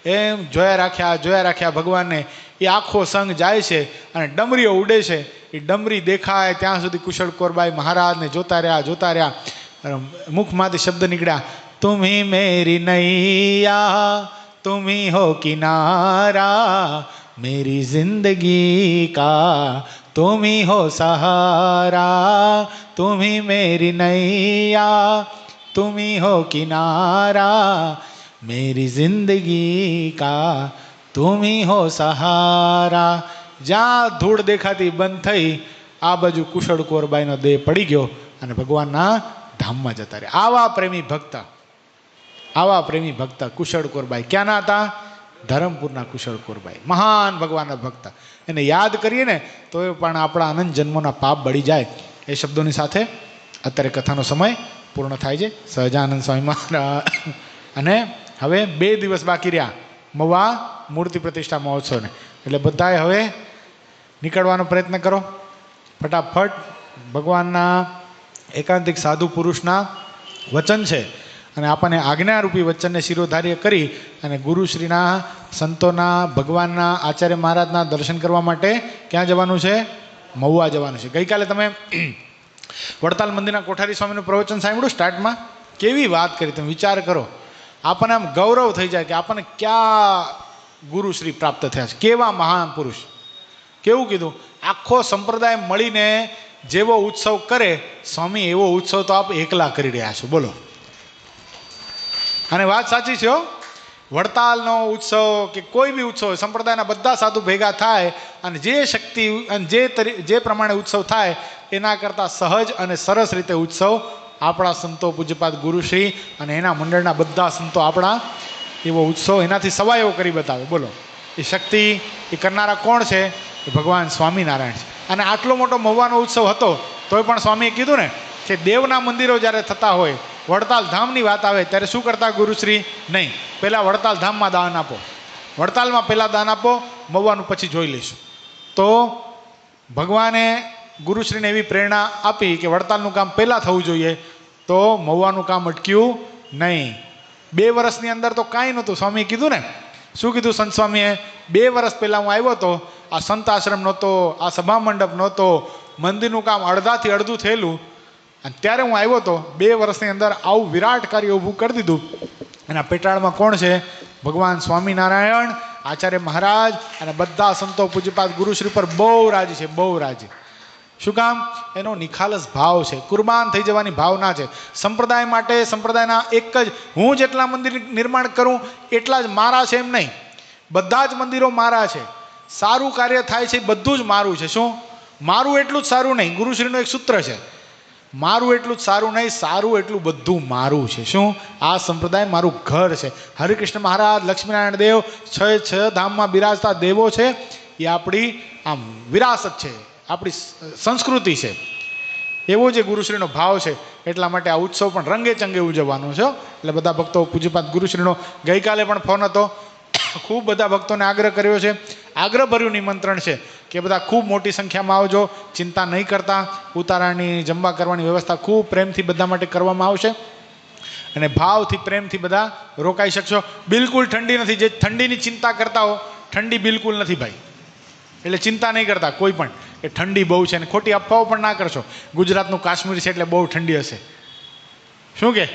એમ જોયા રાખ્યા ભગવાનને. એ આખો સંઘ જાય છે અને ડમરીઓ ઉડે છે. એ ડમરી દેખાય ત્યાં સુધી કુશળ કુંવરબાઈ મહારાજને જોતા રહ્યા. મુખમાંથી શબ્દ નીકળ્યા, તુમ્હી મેરી નૈયા તુમ્હી હો કિનારા, મેરી જિંદગી કા તુમ્હી હો સહારા, તુમ્હી મેરી નૈયા તુમ્હી હો કિનારા, મેરી જિંદગી કા તુમ્હી હો સહારા. જ્યાં ધૂળ દેખાતી બંધ થઈ આ બાજુ કુશળ કુંવરબાઈનો દેહ પડી ગયો અને ભગવાનના ધામમાં જતા રહ્યા. આવા પ્રેમી ભક્ત કુશળ કુંવરબાઈ. ક્યાંના હતા? ધરમપુરના કુશળ કુંવરબાઈ, મહાન ભગવાનના ભક્ત. એને યાદ કરીએ ને તો એ પણ આપણા અનંત જન્મોના પાપ બળી જાય. એ શબ્દોની સાથે અત્યારે કથાનો સમય પૂર્ણ થાય છે. સહજાનંદ સ્વામી મહારાજ. અને હવે 2 દિવસ બાકી રહ્યા મવા મૂર્તિ પ્રતિષ્ઠા મહોત્સવને, એટલે બધાએ હવે નીકળવાનો પ્રયત્ન કરો ફટાફટ. ભગવાનના એકાંતિક સાધુ પુરુષના વચન છે અને આપણને આજ્ઞારૂપી વચનને શિરોધાર્ય કરી અને ગુરુશ્રીના સંતોના ભગવાનના આચાર્ય મહારાજના દર્શન કરવા માટે ક્યાં જવાનું છે? મહુવા જવાનું છે. ગઈકાલે તમે વડતાલ મંદિરના કોઠારી સ્વામીનું પ્રવચન સાંભળ્યું સ્ટાર્ટમાં? કેવી વાત કરી, તમે વિચાર કરો. આપણને આમ ગૌરવ થઈ જાય કે આપણને ક્યાં ગુરુશ્રી પ્રાપ્ત થયા છે, કેવા મહાન પુરુષ. કેવું કીધું, આખો સંપ્રદાય મળીને જેવો ઉત્સવ કરે સ્વામી એવો ઉત્સવ તો આપ એકલા કરી રહ્યા છો. બોલો. અને વાત સાચી છે હો. વડતાલનો ઉત્સવ કે કોઈ બી ઉત્સવ સંપ્રદાયના બધા સાધુ ભેગા થાય અને જે શક્તિ અને જે પ્રમાણે ઉત્સવ થાય એના કરતાં સહજ અને સરસ રીતે ઉત્સવ આપણા સંતો પૂજ્યપાદ ગુરુશ્રી અને એના મંડળના બધા સંતો આપણા એવો ઉત્સવ એનાથી સવાયો કરી બતાવે. બોલો. એ શક્તિ એ કરનારા કોણ છે? એ ભગવાન સ્વામિનારાયણ છે. અને આટલો મોટો મહુવાનો ઉત્સવ હતો તોય પણ સ્વામીએ કીધું ને કે દેવના મંદિરો જ્યારે થતા હોય, વડતાલ ધામની વાત આવે ત્યારે શું કરતા ગુરુશ્રી? નહીં, પહેલાં વડતાલ ધામમાં દાન આપો, વડતાલમાં પહેલાં દાન આપો, મહુવાનું પછી જોઈ લઈશું. તો ભગવાને ગુરુશ્રીને એવી પ્રેરણા આપી કે વડતાલનું કામ પહેલાં થવું જોઈએ, તો મહુવાનું કામ અટક્યું નહીં. 2 વર્ષની અંદર તો કાંઈ નહોતું. સ્વામીએ કીધું ને, શું કીધું સંત સ્વામીએ? 2 વર્ષ પહેલાં હું આવ્યો હતો, આ સંત આશ્રમ નહોતો, આ સભા મંડપ નહોતો, મંદિરનું કામ અડધાથી અડધું થયેલું, અને ત્યારે હું આવ્યો હતો. 2 વર્ષની અંદર આવું વિરાટ કાર્ય ઊભું કરી દીધું. એના પેટાળમાં કોણ છે? ભગવાન સ્વામિનારાયણ, આચાર્ય મહારાજ અને બધા સંતો પૂજ્યપાદ ગુરુશ્રી પર બહુ રાજી છે, બહુ રાજી. શું કામ? એનો નિખાલસ ભાવ છે, કુરબાન થઈ જવાની ભાવના છે. સંપ્રદાય માટે સંપ્રદાયના એક જ, હું જેટલા મંદિર નિર્માણ કરું એટલા જ મારા છે એમ નહીં, બધા જ મંદિરો મારા છે. સારું કાર્ય થાય છે બધું જ મારું છે. શું? મારું એટલું જ સારું નહીં. ગુરુશ્રીનું એક સૂત્ર છે, મારું એટલું જ સારું નહીં, સારું એટલું બધું મારું છે. શું? આ સંપ્રદાય મારું ઘર છે. હરિકૃષ્ણ મહારાજ, લક્ષ્મીનારાયણ દેવ, 6 ધામમાં બિરાજતા દેવો છે. એ આપણી આમ વિરાસત છે, આપણી સંસ્કૃતિ છે. એવો જે ગુરુશ્રીનો ભાવ છે એટલા માટે આ ઉત્સવ પણ રંગે ચંગે ઉજવવાનો છે. એટલે બધા ભક્તો પૂજ્યપાદ ગુરુશ્રીનો ગઈકાલે પણ ફોન હતો, ખૂબ બધા ભક્તોને આગ્રહ કર્યો છે. આગ્રહભર્યું નિમંત્રણ છે કે બધા ખૂબ મોટી સંખ્યામાં આવજો, ચિંતા નહીં કરતા. ઉતારાની જમવા કરવાની વ્યવસ્થા ખૂબ પ્રેમથી બધા માટે કરવામાં આવશે અને ભાવથી પ્રેમથી બધા રોકાઈ શકશો. બિલકુલ ઠંડી નથી. જે ઠંડીની ચિંતા કરતા હો, ઠંડી બિલકુલ નથી ભાઈ. એટલે ચિંતા નહીં કરતા કોઈ પણ કે ઠંડી બહુ છે, અને ખોટી અફવાઓ પણ ના કરશો ગુજરાતનું કાશ્મીર છે એટલે બહુ ઠંડી હશે. શું કે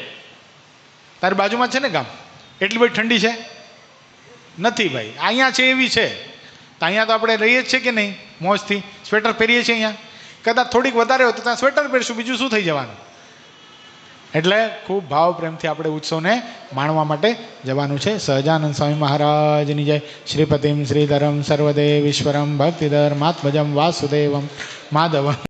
તારી બાજુમાં છે ને ગામ, એટલી બધી ઠંડી છે નથી ભાઈ, અહીંયા છે એવી છે. તો અહીંયા તો આપણે રહીએ જ છે કે નહીં મોજથી, સ્વેટર પહેરીએ છીએ અહીંયા. કદાચ થોડીક વધારે હોય તો ત્યાં સ્વેટર પહેરશું, બીજું શું થઈ જવાનું. એટલે ખૂબ ભાવ પ્રેમથી આપણે ઉત્સવને માણવા માટે જવાનું છે. સહજાનંદ સ્વામી મહારાજની જય. શ્રીપતિમ શ્રીધરમ સર્વદેવ ઈશ્વરમ ભક્તિધર માત્મજમ વાસુદેવમ માધવમ.